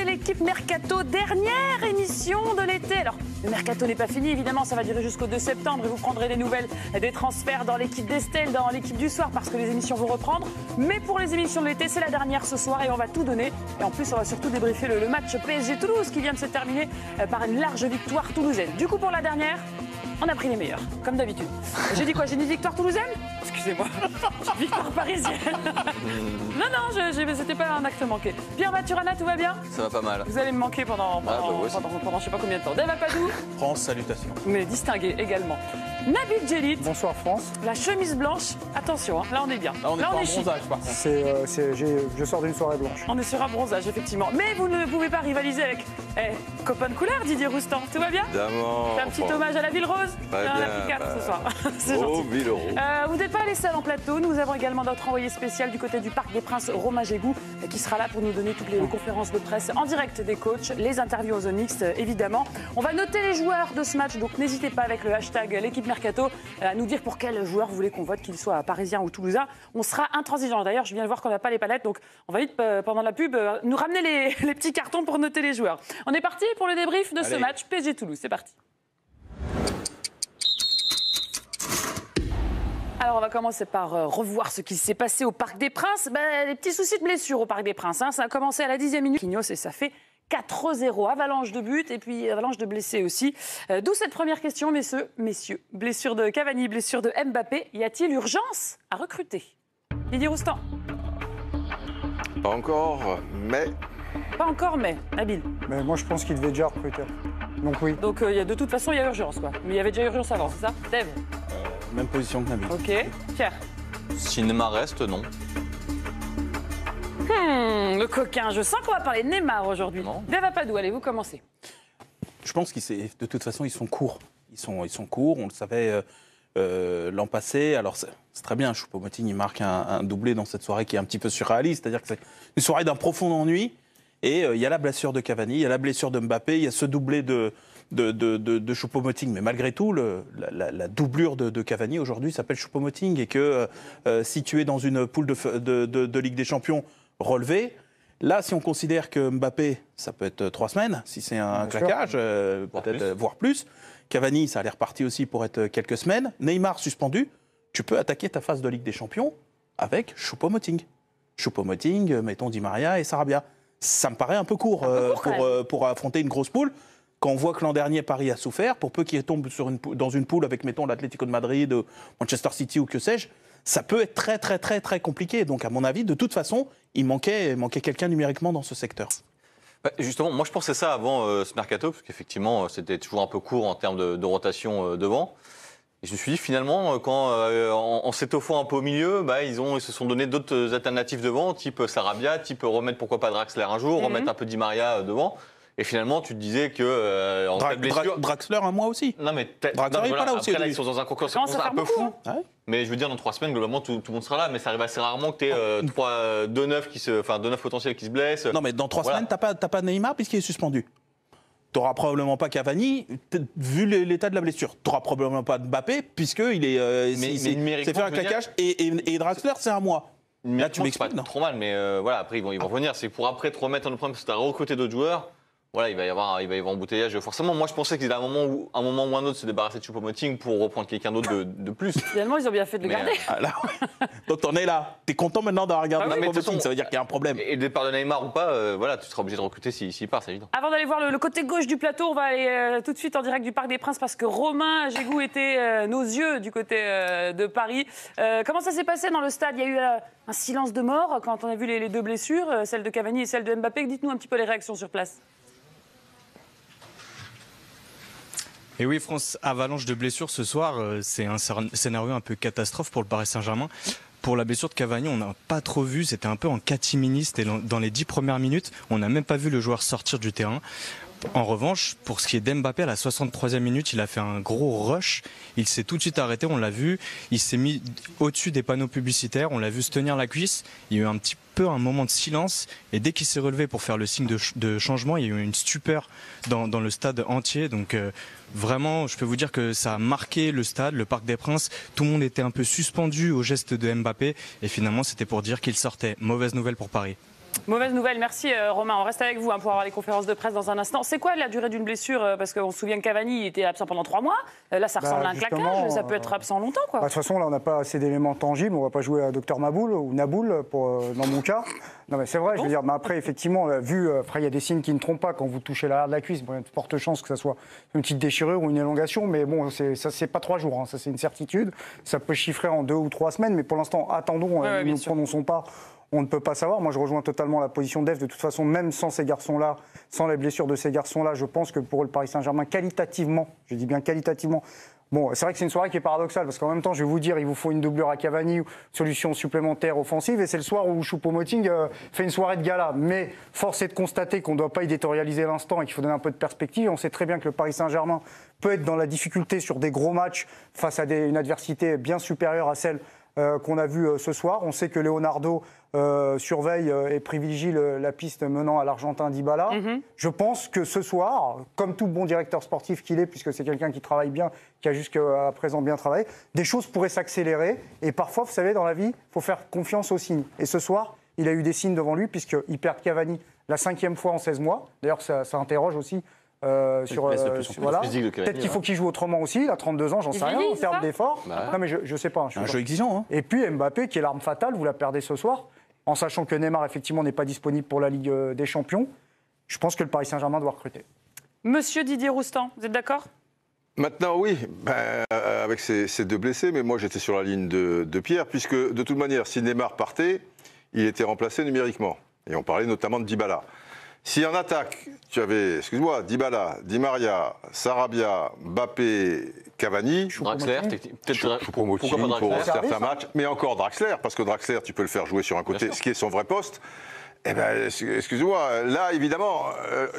c'est l'équipe Mercato, dernière émission de l'été. Alors, le Mercato n'est pas fini, évidemment, ça va durer jusqu'au 2 septembre et vous prendrez des nouvelles des transferts dans l'équipe d'Estelle, dans l'équipe du soir, parce que les émissions vont reprendre. Mais pour les émissions de l'été, c'est la dernière ce soir et on va tout donner. Et en plus, on va surtout débriefer le match PSG-Toulouse qui vient de se terminer par une large victoire toulousaine. Du coup, pour la dernière, on a pris les meilleurs, comme d'habitude. J'ai dit quoi? J'ai dit victoire toulousaine? Excusez-moi. Victoire parisienne. Non, c'était pas un acte manqué. Pierre Maturana, tout va bien? Ça va pas mal. Vous allez me manquer pendant je sais pas combien de temps. Dave Apadou. France, salutations. Mais distingué également. Nabil Djellit. Bonsoir France. La chemise blanche. Attention, hein, là on est bien. Là on est pas en chic. bronzage par contre. Je sors d'une soirée blanche. On est sur un bronzage, effectivement. Mais vous ne pouvez pas rivaliser avec copain de couleur, Didier Roustan. Tout va bien? Évidemment. C'est un petit hommage à la Ville Rose. Pas Il y en a bien, pris 4 ce soir. C'est Oh, gentil. 1000 euros. Vous n'êtes pas les seuls en plateau. Nous avons également notre envoyé spécial du côté du Parc des Princes, Romain Gégou, qui sera là pour nous donner toutes les conférences de presse en direct des coachs, les interviews aux Onyx, évidemment. On va noter les joueurs de ce match, donc n'hésitez pas avec le hashtag l'équipe Mercato à nous dire pour quel joueur vous voulez qu'on vote, qu'il soit parisien ou toulousain. On sera intransigeant. D'ailleurs, je viens de voir qu'on n'a pas les palettes, donc on va vite, pendant la pub, nous ramener les petits cartons pour noter les joueurs. On est parti pour le débrief de ce match PSG-Toulouse. C'est parti. Alors, on va commencer par revoir ce qui s'est passé au Parc des Princes. Les petits soucis de blessure au Parc des Princes. Hein. Ça a commencé à la 10e minute. Quignos, et ça fait 4-0. Avalanche de buts et puis avalanche de blessés aussi. D'où cette première question, messieurs. Blessure de Cavani, blessure de Mbappé. Y a-t-il urgence à recruter? Didier Roustan. Pas encore, mais... Pas encore, mais Nabil. Mais moi je pense qu'il devait déjà recruter. Donc oui. Donc de toute façon, il y a urgence, quoi. Mais il y avait déjà urgence avant, c'est ça? Dave. Même position que Nabil. Ok. Pierre. Si Neymar reste, non. Le coquin. Je sens qu'on va parler de Neymar aujourd'hui. Dave Apadou, allez, vous commencez. Je pense qu'ils de toute façon ils sont courts. Ils sont courts. On le savait l'an passé. Alors c'est très bien. Choupo-Moting il marque un doublé dans cette soirée qui est un petit peu surréaliste. C'est-à-dire que c'est une soirée d'un profond ennui. Et il y a la blessure de Cavani, il y a la blessure de Mbappé, il y a ce doublé de Choupo-Moting. Mais malgré tout, la doublure de Cavani aujourd'hui s'appelle Choupo-Moting. Et que si tu es dans une poule de Ligue des Champions relevée, là, si on considère que Mbappé, ça peut être 3 semaines, si c'est un claquage, peut-être voire plus. Cavani, ça a l'air parti aussi pour être quelques semaines. Neymar suspendu, tu peux attaquer ta phase de Ligue des Champions avec Choupo-Moting. Choupo-Moting, mettons Di Maria et Sarabia. Ça me paraît un peu court, pour affronter une grosse poule. Quand on voit que l'an dernier, Paris a souffert, pour peu qu'il tombe dans une poule avec, mettons, l'Atlético de Madrid, Manchester City ou que sais-je, ça peut être très, très, très, très compliqué. Donc, à mon avis, de toute façon, il manquait quelqu'un numériquement dans ce secteur. Justement, moi je pensais ça avant ce mercato, parce qu'effectivement, c'était toujours un peu court en termes de rotation devant. Et je me suis dit, finalement, en s'étoffant un peu au milieu, ils se sont donné d'autres alternatives devant, type Sarabia, type remettre pourquoi pas Draxler un jour, remettre un peu Di Maria devant. Et finalement, tu te disais que en cas de blessure... Draxler, un mois aussi. Non, mais Draxler n'est pas là aussi. Après, là, ils sont dans un concours un peu fou. Hein. Ouais. Mais je veux dire, dans 3 semaines, globalement, tout le monde sera là. Mais ça arrive assez rarement que tu aies 2 neufs potentiels qui se blessent. Non, mais dans 3 semaines, t'as pas Neymar puisqu'il est suspendu. T'auras probablement pas Cavani, vu l'état de la blessure. T'auras probablement pas Mbappé, puisqu'il est. C'est fait un claquage. Et Draxler, c'est un mois. Là, tu m'expliques, pas trop mal, mais après, ils vont revenir. C'est pour après te remettre en problème, parce que tu as recruté d'autres joueurs. Voilà, il va y avoir embouteillage. Forcément, moi, je pensais qu'ils allaient à un moment ou un autre se débarrasser de Choupo-Moting pour reprendre quelqu'un d'autre de plus. Finalement, ils ont bien fait de le garder. Donc, t'en es là. T'es content maintenant d'avoir regardé Choupo-Moting, ça veut dire qu'il y a un problème. Et le départ de Neymar ou pas, tu seras obligé de recruter s'il part, c'est évident. Avant d'aller voir le côté gauche du plateau, on va aller tout de suite en direct du Parc des Princes parce que Romain Gégou était nos yeux du côté de Paris. Comment ça s'est passé dans le stade? Il y a eu un silence de mort quand on a vu les 2 blessures, celle de Cavani et celle de Mbappé. Dites-nous un petit peu les réactions sur place. Et oui, France, avalanche de blessures ce soir, c'est un scénario un peu catastrophe pour le Paris Saint-Germain. Pour la blessure de Cavani, on n'a pas trop vu, c'était un peu en catimini, c'était dans les 10 premières minutes, on n'a même pas vu le joueur sortir du terrain. En revanche, pour ce qui est d'Mbappé, à la 63e minute, il a fait un gros rush. Il s'est tout de suite arrêté, on l'a vu. Il s'est mis au-dessus des panneaux publicitaires, on l'a vu se tenir la cuisse. Il y a eu un petit peu un moment de silence. Et dès qu'il s'est relevé pour faire le signe de changement, il y a eu une stupeur dans le stade entier. Donc vraiment, je peux vous dire que ça a marqué le stade, le Parc des Princes. Tout le monde était un peu suspendu au geste de Mbappé. Et finalement, c'était pour dire qu'il sortait. Mauvaise nouvelle pour Paris. Mauvaise nouvelle, merci Romain. On reste avec vous pour avoir les conférences de presse dans un instant. C'est quoi la durée d'une blessure? Parce qu'on se souvient que Cavani était absent pendant 3 mois. Là, ça ressemble à un claquage. Ça peut être absent longtemps, quoi. De toute façon, là, on n'a pas assez d'éléments tangibles. On ne va pas jouer à Dr Maboul ou Naboul, dans mon cas. Non, mais c'est vrai, je veux dire. Mais après, effectivement, après, il y a des signes qui ne trompent pas quand vous touchez l'arrière de la cuisse. Bon, il y a de fortes chances que ça soit une petite déchirure ou une élongation. Mais bon, ça, c'est pas 3 jours. Hein. Ça, c'est une certitude. Ça peut chiffrer en 2 ou 3 semaines. Mais pour l'instant, attendons. Ne nous prononçons pas. On ne peut pas savoir. Moi, je rejoins totalement la position d'Eve. De toute façon, même sans ces garçons-là, sans les blessures de ces garçons-là, je pense que pour le Paris Saint-Germain, qualitativement, je dis bien qualitativement, bon, c'est vrai que c'est une soirée qui est paradoxale, parce qu'en même temps, je vais vous dire, il vous faut une doublure à Cavani, solution supplémentaire offensive, et c'est le soir où Choupo-Moting fait une soirée de gala. Mais force est de constater qu'on ne doit pas éditorialiser l'instant et qu'il faut donner un peu de perspective. On sait très bien que le Paris Saint-Germain peut être dans la difficulté sur des gros matchs face à une adversité bien supérieure à celle qu'on a vue ce soir. On sait que Leonardo surveille et privilégie la piste menant à l'Argentin Dybala. Je pense que ce soir, comme tout bon directeur sportif qu'il est, puisque c'est quelqu'un qui travaille bien, qui a jusqu'à présent bien travaillé, des choses pourraient s'accélérer. Et parfois, vous savez, dans la vie, il faut faire confiance aux signes. Et ce soir, il a eu des signes devant lui, puisqu'il perd Cavani la 5e fois en 16 mois. D'ailleurs, ça interroge aussi. Voilà. Peut-être qu'il faut qu'il joue autrement aussi. Il a 32 ans, j'en sais rien, en termes d'effort. Non, mais je sais pas. Un jeu exigeant. Hein. Et puis Mbappé, qui est l'arme fatale, vous la perdez ce soir, en sachant que Neymar, effectivement, n'est pas disponible pour la Ligue des Champions. Je pense que le Paris Saint-Germain doit recruter. Monsieur Didier Roustan, vous êtes d'accord? Maintenant, oui, avec ces 2 blessés, mais moi j'étais sur la ligne de Pierre, puisque de toute manière, si Neymar partait, il était remplacé numériquement. Et on parlait notamment de Dybala. Si en attaque, tu avais, excuse-moi, Dybala, Di Maria, Sarabia, Mbappé, Cavani, Draxler, peut-être Choupo-Moting pour certains matchs, mais encore Draxler, parce que Draxler, tu peux le faire jouer sur un côté, ce qui est son vrai poste. Eh ben, excusez-moi, là, évidemment,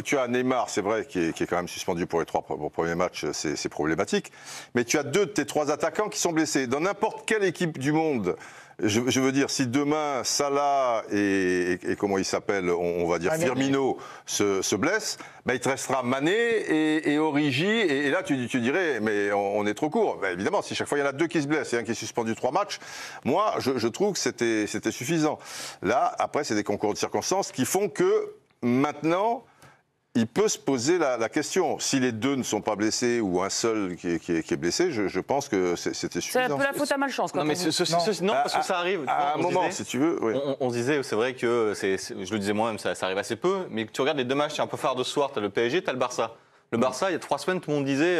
tu as Neymar, c'est vrai, qui est quand même suspendu pour les 3 premiers matchs, c'est problématique. Mais tu as 2 de tes 3 attaquants qui sont blessés. Dans n'importe quelle équipe du monde, je veux dire, si demain Salah et comment il s'appelle, on va dire Firmino se blessent, ben il te restera Mané et Origi, et là tu dirais, mais on est trop court. Ben évidemment, si chaque fois il y en a 2 qui se blessent et un qui est suspendu 3 matchs, moi je trouve que c'était suffisant. Là, après, c'est des concours de circonstances qui font que maintenant, il peut se poser la question. Si les 2 ne sont pas blessés ou un seul qui est blessé, je pense que c'était suffisant. C'est un peu la faute à malchance. Non, mais non, parce que ça arrive. À un moment, si tu veux. Oui. On se disait, c'est vrai que, je le disais moi-même, ça arrive assez peu, mais tu regardes les 2 matchs un peu phares de ce soir, tu as le PSG, tu as le Barça. Le Barça, il y a 3 semaines, tout le monde disait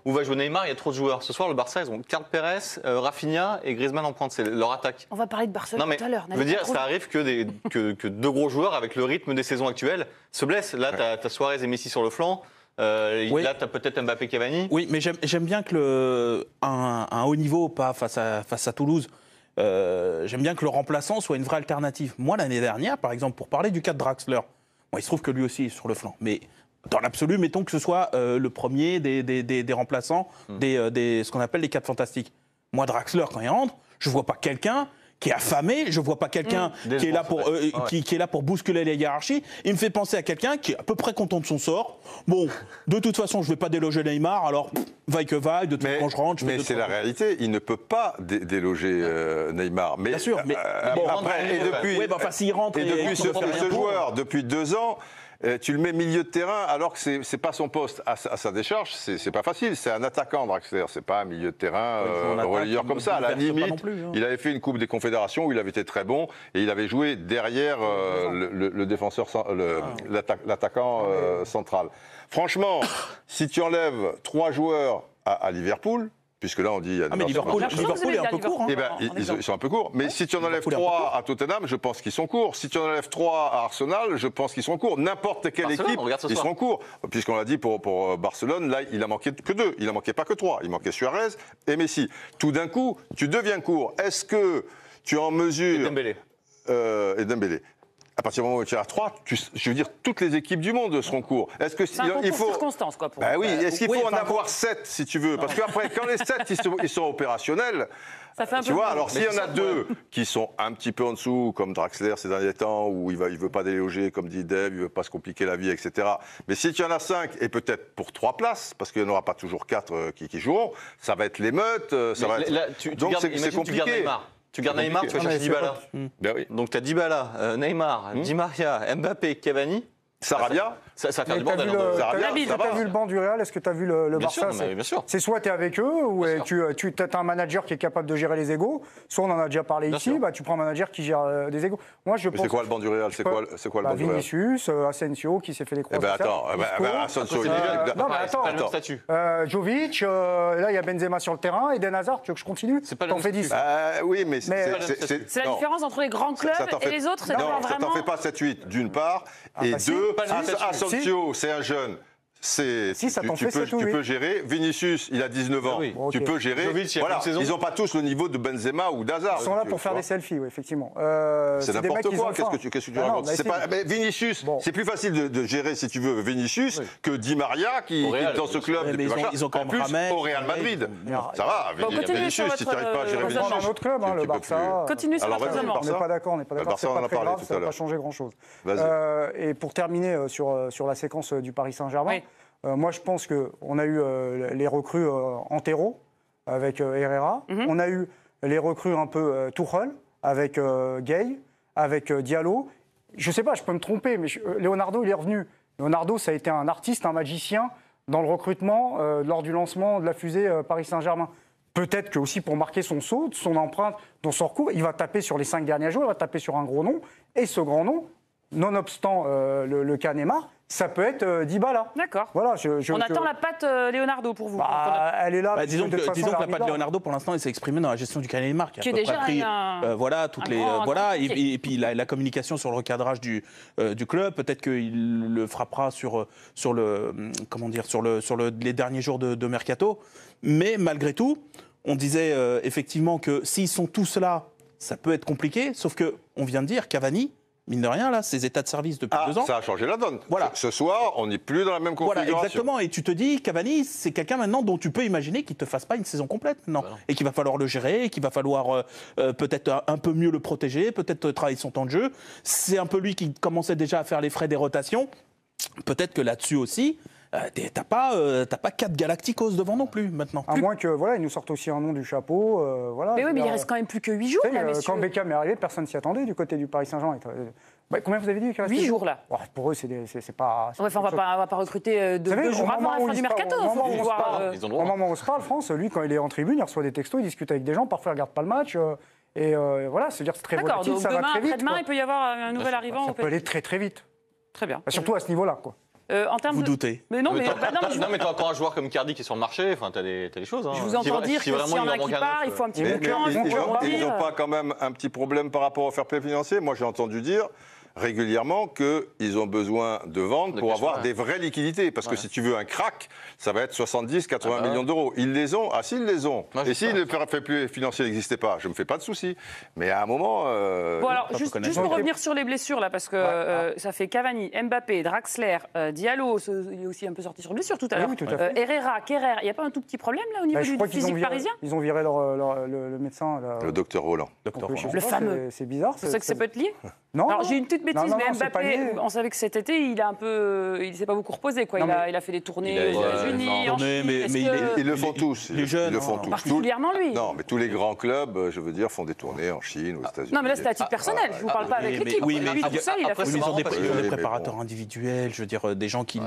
où va jouer Neymar, il y a trop de joueurs. Ce soir, le Barça, ils ont Carles Pérez, Rafinha et Griezmann en pointe. C'est leur attaque. On va parler de Barcelone tout à l'heure. Je veux dire, ça arrive que 2 gros joueurs, avec le rythme des saisons actuelles, se blessent. Là, tu as Suarez et Messi sur le flanc. Oui. Là, tu as peut-être Mbappé Cavani. Oui, mais j'aime bien que un haut niveau, pas face à Toulouse, j'aime bien que le remplaçant soit une vraie alternative. Moi, l'année dernière, par exemple, pour parler du cas de Draxler, il se trouve que lui aussi est sur le flanc. Mais dans l'absolu, mettons que ce soit le premier des remplaçants, ce qu'on appelle les 4 fantastiques. Moi, Draxler, quand il rentre, je ne vois pas quelqu'un qui est affamé, je ne vois pas quelqu'un qui est là pour bousculer les hiérarchies. Il me fait penser à quelqu'un qui est à peu près content de son sort. Bon, de toute façon, je ne vais pas déloger Neymar, alors vaille que vaille, de toute façon, quand je rentre... Mais c'est la réalité, il ne peut pas déloger Neymar. Mais, bien sûr, mais... s'il rentre... Et depuis ce joueur, depuis 2 ans... Tu le mets milieu de terrain alors que c'est pas son poste à sa décharge, c'est pas facile. C'est un attaquant, Draxler, c'est pas un milieu de terrain relayeur comme ça. À la limite, il avait fait une Coupe des Confédérations où il avait été très bon et il avait joué derrière le défenseur, l'attaquant central. Franchement, si tu enlèves 3 joueurs à Liverpool. Puisque là, on dit... mais Liverpool est un peu court. Eh ben, ils sont un peu courts. Mais si tu en enlèves 3 à Tottenham, je pense qu'ils sont courts. Si tu en enlèves 3 à Arsenal, je pense qu'ils sont courts. N'importe quelle équipe, ils seront courts. Puisqu'on l'a dit pour Barcelone, là, il a manqué que 2. Il n'en manquait pas que 3. Il manquait Suarez et Messi. Tout d'un coup, tu deviens court. Est-ce que tu es en mesure... Et Dembélé. À partir du moment où tu es à 3, je veux dire, toutes les équipes du monde seront courts. Est-ce que c'est un concours de circonstances, quoi. Oui, est-ce qu'il faut en avoir 7, si tu veux? Parce qu'après, quand les 7, ils sont opérationnels, ça fait un tu peu vois, alors s'il y en a 2 qui sont un petit peu en dessous, comme Draxler ces derniers temps, où il veut pas déloger, comme dit Dave, il veut pas se compliquer la vie, etc. Mais si tu en as 5, et peut-être pour 3 places, parce qu'il n'y en aura pas toujours 4 qui joueront, ça va être l'émeute, ça va être... Donc c'est compliqué. Tu gardes Neymar, tu vas chercher Dybala. Ben oui. Donc tu as Dybala, Neymar, Di Maria, Mbappé, Cavani. Sarabia. Ça va faire Mais du bordel. t'as vu le banc du Real? Est-ce que tu as vu le Bien sûr, Barça? bien sûr. C'est soit tu es avec eux, ou tu as un manager qui est capable de gérer les égos, soit on en a déjà parlé Bien ici, sûr. bah, tu prends un manager qui gère des égos. Moi, je pense. C'est quoi le banc du Real? C'est quoi le banc du Real? Vinicius, Asensio qui s'est fait les croix. Eh ben attends, Asensio, il est non, mais attends, pas le même statut. Jovic, là il y a Benzema sur le terrain, Eden Hazard, tu veux que je continue? C'est pas le T'en même fais 10. statut. Oui, mais C'est la différence entre les grands clubs et les autres. C'est Non, ça vraiment. t'en fait pas 7-8 d'une part, et bah si, deux, pas le même statut. Asensio, c'est un jeune. Si, ça t'en fait 7 ou tu 8. peux gérer. Vinicius, il a 19 ans. Oui. Bon, Tu ok. peux gérer. Jovic, il y a Voilà. une saison. Ils n'ont pas tous le niveau de Benzema ou d'Hazard. Ils sont là pour tu faire vois. des selfies, oui, effectivement. C'est des mecs n'importe qui quoi. ont Qu'est-ce faim. que tu Ah non, racontes? bah, C'est pas. Mais Vinicius, Bon. c'est plus facile de gérer, si tu veux, Vinicius que Di Maria qui Au Real, est dans ce club. Ouais, mais depuis machin. ils ont quand En même plus, Rames, au Real Madrid. Alors, Ça va. Bon, continuez Vinicius, sur si tu n'arrives pas à gérer votre Dans Vinicius. un autre club, tu le peux Barça. Continuez sur Alors, votre vas-y, raisonnement. le On n'est Barça. pas d'accord, Le Barça, c'est on pas en a très parlé grave, tout ça à va pas l'heure. changer grand-chose. Vas-y. Et pour terminer sur la séquence du Paris Saint-Germain, Oui. moi je pense qu'on a eu les recrues Antero avec Herrera, on a eu les recrues un peu Tuchel avec Gay, avec Diallo. Je sais pas, je peux me tromper, mais Leonardo il est revenu. Leonardo, ça a été un artiste, un magicien dans le recrutement lors du lancement de la fusée Paris Saint-Germain. Peut-être que aussi pour marquer son saut, son empreinte, dans son recours, il va taper sur les 5 derniers jours, il va taper sur un gros nom. Et ce grand nom, nonobstant le cas Neymar, ça peut être Dybala. D'accord. Voilà, On attend la patte Leonardo pour vous. Elle est là. Bah, disons de toute que façon, la patte l'arbitre, Leonardo, pour l'instant, il s'est exprimé dans la gestion du Neymar, qui a Qui est à peu déjà près pris, voilà, toutes un les, grand voilà, compliqué. et puis la communication sur le recadrage du club. Peut-être qu'il le frappera sur les derniers jours de mercato. Mais malgré tout, on disait effectivement que s'ils sont tous là, ça peut être compliqué. Sauf que on vient de dire Cavani. Mine de rien, là, ses états de service depuis 2 ans. Ça a changé la donne. Voilà. Ce soir, on n'est plus dans la même configuration. Voilà, exactement. Et tu te dis, Cavani, c'est quelqu'un maintenant dont tu peux imaginer qu'il ne te fasse pas une saison complète maintenant. Voilà. Et qu'il va falloir le gérer, et qu'il va falloir peut-être un peu mieux le protéger, peut-être travailler son temps de jeu. C'est un peu lui qui commençait déjà à faire les frais des rotations. Peut-être que là-dessus aussi, t'as pas 4 Galacticos devant non plus maintenant. À moins que voilà, ils nous sortent aussi un nom du chapeau. Voilà. Mais oui, mais il reste quand même plus que 8 jours, Tu sais, là, messieurs. quand Beckham est arrivé, personne s'y attendait du côté du Paris Saint-Germain. Combien vous avez dit qu'il restait 8 jours, là. Ouais, pour eux, c'est pas. Ouais, enfin, on va pas recruter Vous savez, 2 jours au avant moment la où fin il du se parle- mercato. au moment Faut où on se pouvoir, parle- Ils ont le Au droit. moment où on se parle, France, lui, quand il est en tribune, il reçoit des textos, il discute avec des gens, parfois il regarde pas le match. Et voilà, c'est-à-dire que c'est très D'accord, volatile, donc ça va demain, très vite. après-demain, quoi. il peut y avoir un nouvel arrivant. Ça peut aller très très vite. Très bien. Surtout à ce niveau-là, quoi. En termes Vous de... doutez. Mais non, mais, t'as je encore un joueur comme Cardi qui est sur le marché. Enfin, t'as des choses. Hein. vous entends dire que s'il y en a qui part, il faut un petit peu Mais de temps. ils n'ont pas quand même un petit problème par rapport au fair play financier. Moi, j'ai entendu dire régulièrement qu'ils ont besoin de vendre De pour cash, avoir ouais. des vraies liquidités. Parce que si tu veux un crack, ça va être 70-80 millions d'euros. Ils les ont. Ah, s'ils les ont. Moi, je Et sais si pas. le fair play financier n'existait pas, je ne me fais pas de soucis. Mais à un moment. Bon, alors, faut juste connaître. pour revenir sur les blessures, là, parce que ça fait Cavani, Mbappé, Draxler, Diallo, il est aussi un peu sorti sur blessure tout à l'heure. Oui, tout à fait. Herrera, Kerrer, il n'y a pas un tout petit problème, là, au niveau Je du crois qu'ils physique parisien ils ont viré le médecin. Là. Le docteur Roland. Docteur Donc, je Roland. sais Le pas, fameux. C'est bizarre. C'est ça que ça peut être lié. Non. Alors non. j'ai une petite bêtise, Non, mais c'est pas Mbappé, lié. on savait que cet été, il s'est pas beaucoup reposé, quoi. Non, Il a fait des tournées Il a- aux États-Unis, non, en mais- Chine. mais Est-ce il que- est- Ils le font tous. les jeunes, Ils le font non. tous. Particulièrement lui. Non, mais tous les grands clubs, je veux dire, font des tournées en Chine, aux États-Unis. Non, mais là, c'était à titre personnel. Je vous parle pas avec l'équipe. oui, mais Lui, tout seul, il a après, fait Oui, mais ils ont des, parce ils que- ont des Oui, mais préparateurs bon. individuels, je veux dire, des gens qui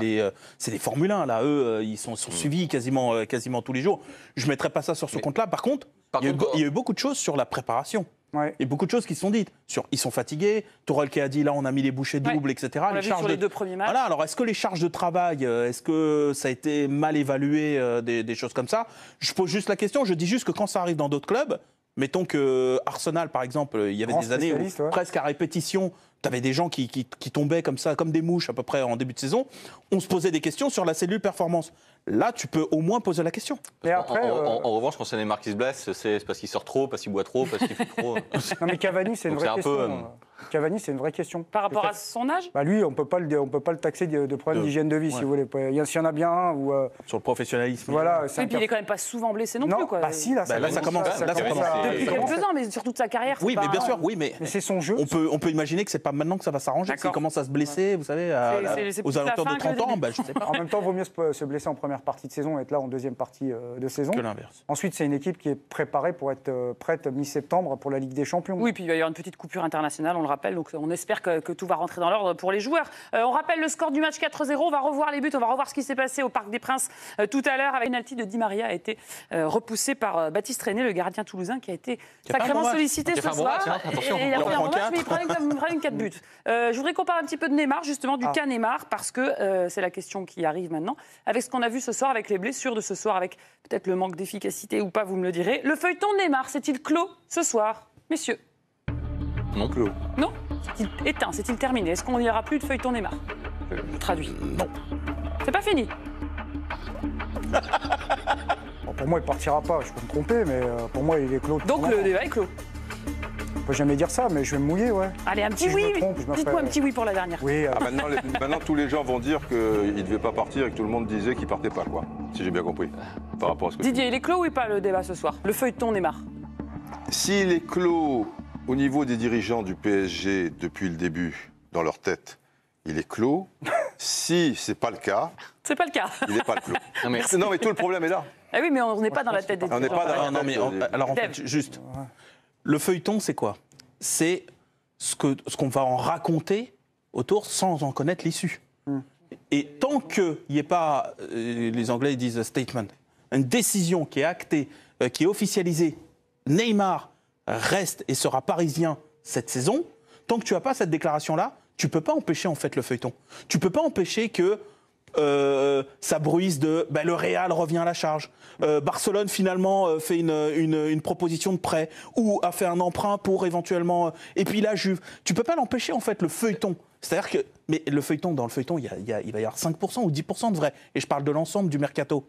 c'est des Formule 1, là, eux, ils sont suivis quasiment tous les jours. Je ne mettrais pas ça sur ce compte-là. Par contre, il y a eu beaucoup de choses sur la préparation. Ouais. Il y a beaucoup de choses qui se sont dites. Ils sont fatigués. Tourelle qui a dit, là, on a mis les bouchées doubles, etc. On l'a vu sur les 2 premiers matchs. Voilà, alors est-ce que les charges de travail, est-ce que ça a été mal évalué, des choses comme ça? Je pose juste la question, je dis juste que quand ça arrive dans d'autres clubs, mettons que Arsenal, par exemple, il y avait Grand des années où spécialiste, ouais. presque à répétition, tu avais des gens qui tombaient comme ça, comme des mouches à peu près en début de saison. On se posait des questions sur la cellule performance. Là, tu peux au moins poser la question. Et après, En revanche, quand c'est Neymar qui se blesse, c'est parce qu'il sort trop, parce qu'il boit trop, parce qu'il fait trop. non, mais Cavani, c'est une Donc vraie c'est un question. peu, Cavani, c'est une vraie question. Par rapport à son âge? Bah lui, on peut pas le taxer de problème d'hygiène de vie, si vous voulez. S'il y en a bien un ou Sur le professionnalisme. voilà. Oui, puis il est quand même pas souvent blessé non plus, quoi. Bah si, là, ça commence. Depuis quelques ans, mais sur toute sa carrière. Oui, mais bien sûr, oui, mais c'est son jeu. on peut imaginer que c'est pas maintenant que ça va s'arranger. S'il commence à se blesser, vous savez, C'est aux plus la alentours fin de que le 30 ans, début. bah, je sais pas. En même temps, il vaut mieux se blesser en première partie de saison et être là en deuxième partie de saison. Que l'inverse. Ensuite, c'est une équipe qui est préparée pour être prête mi-septembre pour la Ligue des Champions. Oui, puis il va y avoir une petite coupure internationale, on le rappelle, donc on espère que tout va rentrer dans l'ordre pour les joueurs. On rappelle le score du match 4-0, on va revoir les buts, on va revoir ce qui s'est passé au Parc des Princes tout à l'heure. Avec une penalty de Di Maria a été repoussé par Baptiste René, le gardien toulousain, qui a été sacrément sollicité ce soir. Et il a fait un bon match, mais il prend quand même 4 buts. Je voudrais qu'on parle un petit peu de Neymar, justement, du cas Neymar, parce que c'est la question qui arrive maintenant. Avec ce qu'on a vu ce soir, avec les blessures de ce soir, avec peut-être le manque d'efficacité ou pas, vous me le direz. Le feuilleton Neymar, c'est-il clos ce soir, messieurs? Non, clos. Non? C'est-il éteint? C'est-il terminé? Est-ce qu'on n'y aura plus de feuilleton Neymar? Je traduis. Non. C'est pas fini? Bon, pour moi, il ne partira pas. Je peux me tromper, mais pour moi, il est clos. Donc le débat est clos. On ne peut jamais dire ça, mais je vais me mouiller, ouais. Allez, un petit Si je oui. me trompe, je me Dites-moi ferai- un petit oui pour la dernière. Oui, Maintenant, tous les gens vont dire qu'il ne devait pas partir et que tout le monde disait qu'il ne partait pas, quoi. Si j'ai bien compris. Par rapport à ce que Didier, il est clos ou pas le débat ce soir? Le feuilleton Neymar. S'il est clos au niveau des dirigeants du PSG depuis le début, dans leur tête, il est clos. Si ce n'est pas le cas, C'est pas le cas. il n'est pas clos. Non, mais tout le problème est là. Ah oui, mais on n'est pas dans la tête des On n'est pas dans la Non, mais alors en fait, juste, le feuilleton, c'est quoi? C'est ce qu'on va en raconter autour sans en connaître l'issue. Et tant qu'il n'y ait pas, les Anglais disent statement, une décision qui est actée, qui est officialisée, Neymar reste et sera parisien cette saison, tant que tu n'as pas cette déclaration-là, tu ne peux pas empêcher en fait le feuilleton. Tu ne peux pas empêcher que ça bruise de le Real revient à la charge. Barcelone finalement fait une proposition de prêt ou a fait un emprunt pour éventuellement. Et puis la Juve. Tu peux pas l'empêcher en fait le feuilleton. C'est-à-dire que mais le feuilleton dans le feuilleton il va y avoir 5% ou 10% de vrai. Et je parle de l'ensemble du mercato.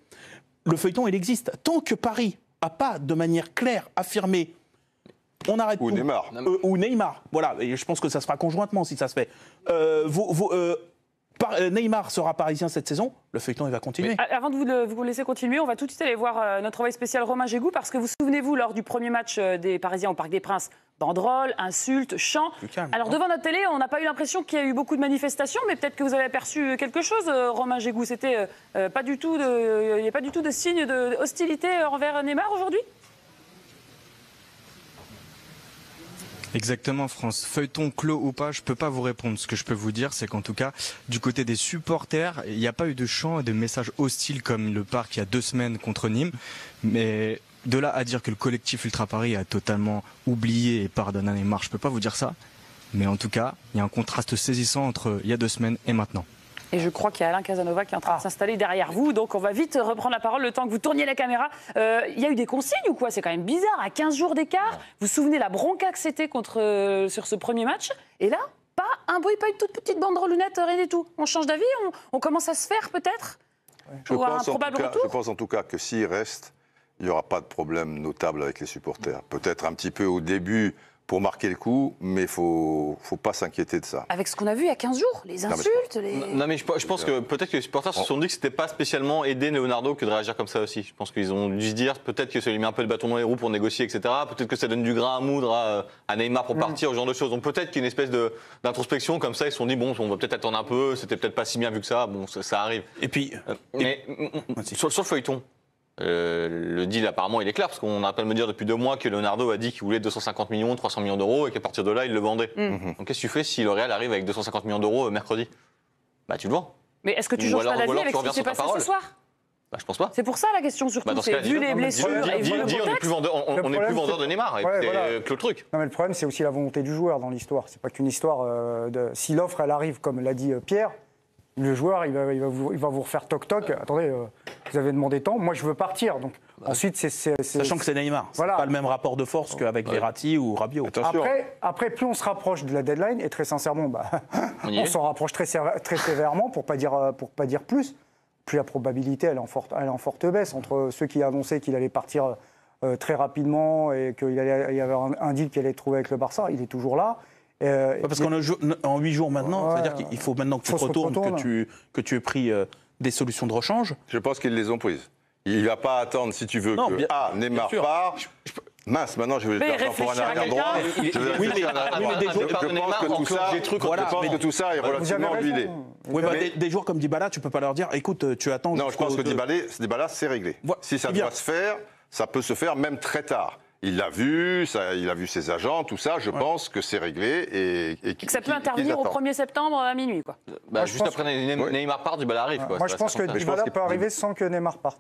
Le feuilleton il existe tant que Paris a pas de manière claire affirmée. On arrête Ou tout. Neymar. Ou Neymar. Voilà. Et je pense que ça se fera conjointement si ça se fait. Neymar sera parisien cette saison, le feuilleton il va continuer. Avant de vous laisser continuer, on va tout de suite aller voir notre envoyé spécial Romain Gégou, parce que vous souvenez-vous, lors du premier match des Parisiens au Parc des Princes, banderoles, insultes, chants. Alors devant notre télé, on n'a pas eu l'impression qu'il y a eu beaucoup de manifestations, mais peut-être que vous avez aperçu quelque chose, Romain Gégou. C'était pas du tout il n'y a pas du tout de signe de hostilité envers Neymar aujourd'hui? Exactement, France. Feuilleton clos ou pas, je peux pas vous répondre. Ce que je peux vous dire, c'est qu'en tout cas, du côté des supporters, il n'y a pas eu de chants et de messages hostiles comme le Parc il y a 2 semaines contre Nîmes. Mais de là à dire que le collectif Ultra Paris a totalement oublié et pardonné à Neymar, je peux pas vous dire ça. Mais en tout cas, il y a un contraste saisissant entre il y a 2 semaines et maintenant. Et je crois qu'il y a Alain Casanova qui est en train de s'installer derrière vous. Donc on va vite reprendre la parole le temps que vous tourniez la caméra. Il y a eu des consignes ou quoi? C'est quand même bizarre. À 15 jours d'écart, vous vous souvenez la bronca que c'était sur ce premier match? Et là, pas un bruit, pas une toute petite banderolunette, rien du tout. On change d'avis? On commence à se faire peut-être? Je Pour un probable retour? je pense en tout cas que s'il reste, il n'y aura pas de problème notable avec les supporters. Peut-être un petit peu au début pour marquer le coup, mais il ne faut pas s'inquiéter de ça. Avec ce qu'on a vu il y a 15 jours, les insultes, Non, mais je pense que peut-être que les supporters se sont dit que c'était pas spécialement aider Leonardo que de réagir comme ça aussi. Je pense qu'ils ont dû se dire peut-être que ça lui met un peu de bâton dans les roues pour négocier, etc. Peut-être que ça donne du grain à moudre à Neymar pour partir, ce genre de choses. Donc peut-être qu'il y a une espèce d'introspection comme ça. Ils se sont dit bon, on va peut-être attendre un peu. C'était peut-être pas si bien vu que ça. Bon, ça arrive. Et puis, Mais sur le feuilleton. Le deal apparemment il est clair parce qu'on n'arrête pas de me dire depuis 2 mois que Leonardo a dit qu'il voulait 250 millions, 300 millions d'euros et qu'à partir de là il le vendait. Donc qu'est-ce que tu fais si le Real arrive avec 250 millions d'euros mercredi? Bah tu le vends. Mais est-ce que tu Ou changes alors- pas ou d'avis alors avec tu ce qui reviens s'est sur ta passé parole. ce soir? Bah je pense pas. C'est pour ça la question surtout, Bah, dans ce c'est cas, vu les blessures et vu le on n'est contexte. plus vendeur, on n'est problème, plus vendeur c'est- de Neymar. Et Ouais, c'est voilà. clos le truc. Non, mais le problème, c'est aussi la volonté du joueur dans l'histoire. C'est pas qu'une histoire de. Si l'offre, elle arrive, comme l'a dit Pierre, le joueur, il va vous refaire toc-toc. Attendez, vous avez demandé tant, moi je veux partir. Donc ensuite, sachant que c'est Neymar, Voilà. c'est pas le même rapport de force qu'avec Verratti ou Rabiot. Attention. Après, plus on se rapproche de la deadline, et très sincèrement, y on est. s'en rapproche très sévèrement, pour pas dire plus, plus la probabilité, elle est en forte baisse. Entre ceux qui annonçaient qu'il allait partir très rapidement et qu'il y avait un deal qu'il allait trouver avec le Barça, il est toujours là. Parce qu'en 8 jours maintenant, Ouais, c'est-à-dire qu'il faut maintenant que tu te faut se retournes, retourner. que tu aies pris des solutions de rechange. Je pense qu'ils les ont prises. Il ne va pas attendre, si tu veux, Non, que bien Neymar sûr. part. Mince, maintenant je vais Mais faire pour un réfléchir à arrière droit. quelqu'un. Je vais Oui, réfléchir mais- à un arrière oui, mais droit. des Je joueurs- pense que tout ça, Voilà, je pense mais- que tout ça est Vous avez relativement raison. huilé. Oui, bah, Mais- des joueurs comme Dybala, tu peux pas leur dire, écoute, tu attends. Non, je pense que jusqu'au- Dybala, c'est réglé. Voilà. Si ça Eh bien. doit se faire, ça peut se faire même très tard. Il l'a vu, il a vu ses agents, tout ça. Je pense que c'est réglé et Que ça peut intervenir au 1er septembre à minuit, quoi. Moi, je Juste pense après Neymar part, Dybala arrive. Quoi. Moi, Ça je pense va se que faire comme ça. Dybala qu'il peut est arriver sans que Neymar parte.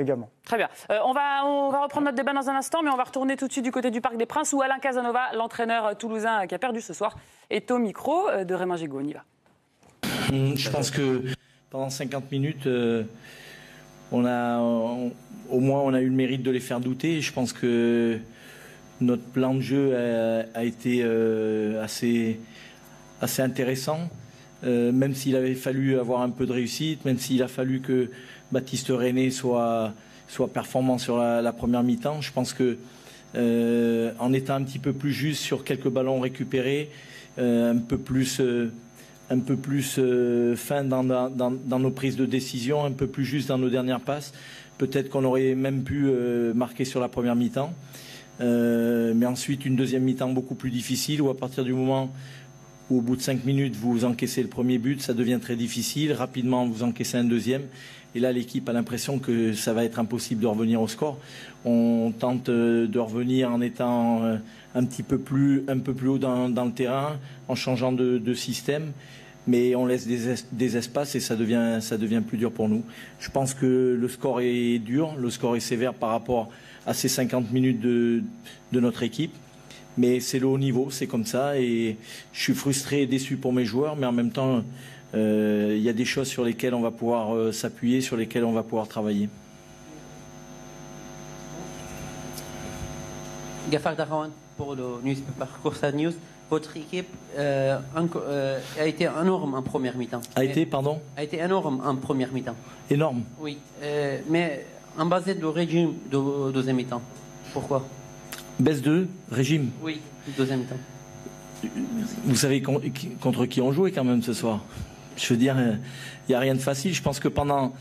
Également. Très bien. On va reprendre notre débat dans un instant, mais on va retourner tout de suite du côté du Parc des Princes où Alain Casanova, l'entraîneur toulousain qui a perdu ce soir, est au micro de Raymond Gigot. On y va. Je pense que pendant 50 minutes, au moins on a eu le mérite de les faire douter. Je pense que notre plan de jeu a été assez intéressant, même s'il avait fallu avoir un peu de réussite, même s'il a fallu que Baptiste René soit performant sur la première mi-temps. Je pense que en étant un petit peu plus juste sur quelques ballons récupérés, un peu plus fin dans nos prises de décision, un peu plus juste dans nos dernières passes. Peut-être qu'on aurait même pu marquer sur la première mi-temps. Mais ensuite, une deuxième mi-temps beaucoup plus difficile, où à partir du moment où au bout de 5 minutes, vous encaissez le premier but, ça devient très difficile. Rapidement, vous encaissez un deuxième. Et là, l'équipe a l'impression que ça va être impossible de revenir au score. On tente de revenir en étant un peu plus haut dans le terrain, en changeant de système. Mais on laisse des espaces et ça devient plus dur pour nous. Je pense que le score est dur, le score est sévère par rapport à ces 50 minutes de notre équipe. Mais c'est le haut niveau, c'est comme ça. Et je suis frustré et déçu pour mes joueurs, mais en même temps, il y a des choses sur lesquelles on va pouvoir s'appuyer, sur lesquelles on va pouvoir travailler. Gafar Darwan pour le newspaper Corsa News. Votre équipe a été énorme en première mi-temps. A été énorme en première mi-temps. Énorme. Oui, mais en base de régime de deuxième mi-temps. Pourquoi? Baisse de régime. Oui, deuxième mi-temps. Vous savez contre qui on jouait quand même ce soir. Je veux dire, il n'y a rien de facile. Je pense que pendant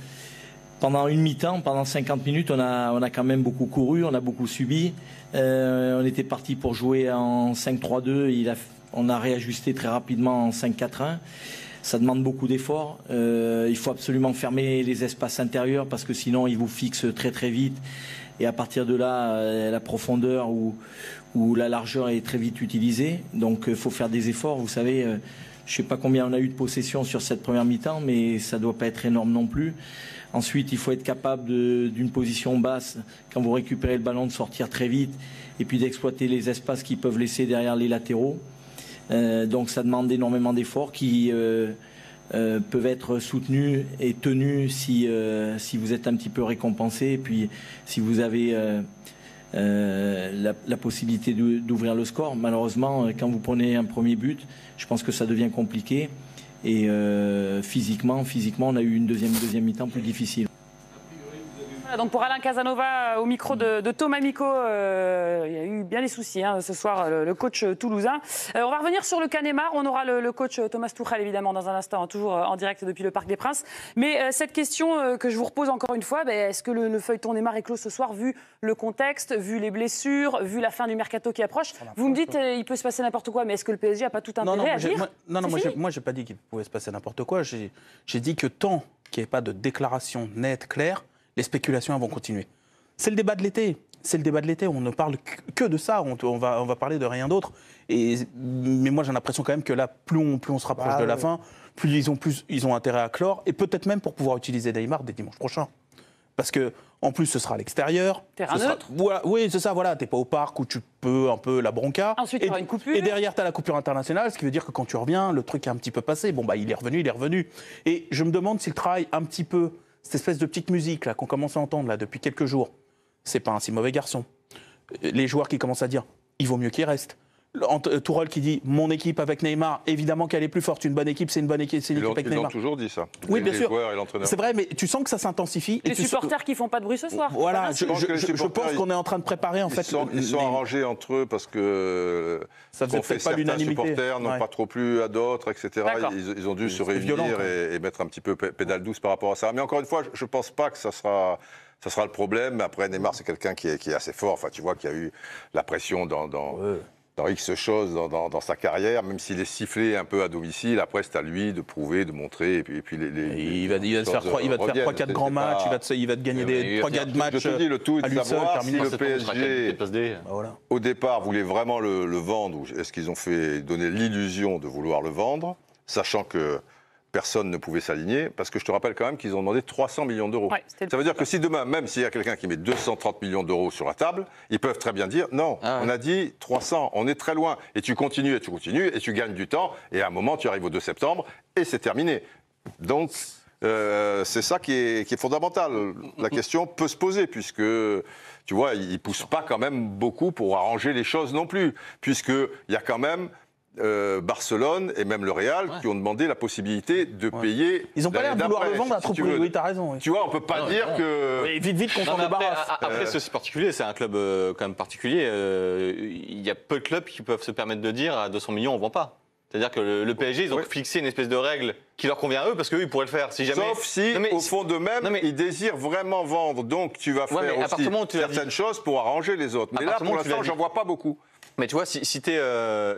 une mi-temps, pendant 50 minutes, on a quand même beaucoup couru, on a beaucoup subi. On était parti pour jouer en 5-3-2. On a réajusté très rapidement en 5-4-1. Ça demande beaucoup d'efforts. Il faut absolument fermer les espaces intérieurs parce que sinon, ils vous fixent très très vite. Et à partir de là, la profondeur ou la largeur est très vite utilisée. Donc, il faut faire des efforts. Vous savez, je ne sais pas combien on a eu de possession sur cette première mi-temps, mais ça ne doit pas être énorme non plus. Ensuite, il faut être capable d'une position basse, quand vous récupérez le ballon, de sortir très vite et puis d'exploiter les espaces qu'ils peuvent laisser derrière les latéraux. Donc, ça demande énormément d'efforts qui peuvent être soutenus et tenus si vous êtes un petit peu récompensé et puis si vous avez la possibilité d'ouvrir le score. Malheureusement, quand vous prenez un premier but, je pense que ça devient compliqué et physiquement, on a eu une deuxième mi-temps plus difficile. Voilà, donc pour Alain Casanova, au micro de Thomas Miko, il y a eu bien des soucis ce soir, le coach toulousain. On va revenir sur le cas Neymar. On aura le coach Thomas Tuchel, évidemment, dans un instant, toujours en direct depuis le Parc des Princes. Mais cette question que je vous repose encore une fois, est-ce que le feuilleton Neymar est clos ce soir, vu le contexte, vu les blessures, vu la fin du mercato qui approche? Vous me dites il peut se passer n'importe quoi, mais est-ce que le PSG n'a pas tout intérêt à dire? Moi, j'ai pas dit qu'il pouvait se passer n'importe quoi. J'ai dit que tant qu'il n'y ait pas de déclaration nette, claire, les spéculations vont continuer. C'est le débat de l'été. C'est le débat de l'été. On ne parle que de ça. On va parler de rien d'autre. Mais moi, j'ai l'impression quand même que là, plus on se rapproche de la fin, plus ils ont intérêt à clore. Et peut-être même pour pouvoir utiliser Neymar dès dimanche prochain. Parce que en plus, ce sera à l'extérieur. Terrain neutre. Voilà, oui, c'est ça. Voilà, t'es pas au parc où tu peux un peu la bronca. Ensuite, il y aura une coupure. Et derrière, tu as la coupure internationale, ce qui veut dire que quand tu reviens, le truc est un petit peu passé. Bon, il est revenu. Et je me demande s'il travaille un petit peu cette espèce de petite musique là qu'on commence à entendre là depuis quelques jours. C'est pas un si mauvais garçon. Les joueurs qui commencent à dire il vaut mieux qu'il reste. Tourelle qui dit mon équipe avec Neymar, évidemment qu'elle est plus forte. Une bonne équipe, c'est une bonne équipe, c'est une équipe avec Neymar. Ils ont toujours dit ça. Oui, bien sûr. Joueurs et l'entraîneur. C'est vrai, mais tu sens que ça s'intensifie. Les supporters qui font pas de bruit ce soir. Voilà, je pense qu'on est en train de préparer en fait. Ils sont arrangés entre eux parce que ça faisait peut-être pas l'unanimité. Certains supporters n'ont pas trop plu à d'autres, etc. Ils ont dû se réunir et mettre un petit peu pédale douce par rapport à ça. Mais encore une fois, je ne pense pas que ça sera le problème. Après, Neymar, c'est quelqu'un qui est assez fort. Enfin, tu vois qu'il y a eu la pression dans X choses dans sa carrière, même s'il est sifflé un peu à domicile. Après, c'est à lui de prouver, de montrer. Et puis il va te faire 3-4 grands matchs. Il va te gagner 3-4 matchs. Je te dis, le tout est de savoir si le PSG, au départ, voulait vraiment le vendre, ou est-ce qu'ils ont donné l'illusion de vouloir le vendre, sachant que personne ne pouvait s'aligner, parce que je te rappelle quand même qu'ils ont demandé 300 millions d'euros. Ouais, ça veut dire que si demain, même s'il y a quelqu'un qui met 230 millions d'euros sur la table, ils peuvent très bien dire non, on a dit 300, on est très loin. Et tu continues, et tu gagnes du temps, et à un moment, tu arrives au 2 septembre, et c'est terminé. Donc, c'est ça qui est fondamental. La question peut se poser, puisque, tu vois, ils ne poussent pas quand même beaucoup pour arranger les choses non plus, puisqu'il y a quand même Barcelone et même le Real qui ont demandé la possibilité de payer. Ils n'ont pas l'air de vouloir le vendre à trop prix. Oui, t'as raison. Oui. Tu vois, on ne peut pas dire que. Oui, vite qu'on s'en débarrasse. Après, c'est aussi particulier, c'est un club quand même particulier. Il y a peu de clubs qui peuvent se permettre de dire à 200 millions, on ne vend pas. C'est-à-dire que le PSG, ils ont fixé une espèce de règle qui leur convient à eux, parce qu'eux, ils pourraient le faire. Si jamais... Sauf si, au fond d'eux-mêmes, ils désirent vraiment vendre. Donc, tu vas faire aussi certaines choses pour arranger les autres. Mais là, pour l'instant, j'en vois pas beaucoup. Mais tu vois, si t'es,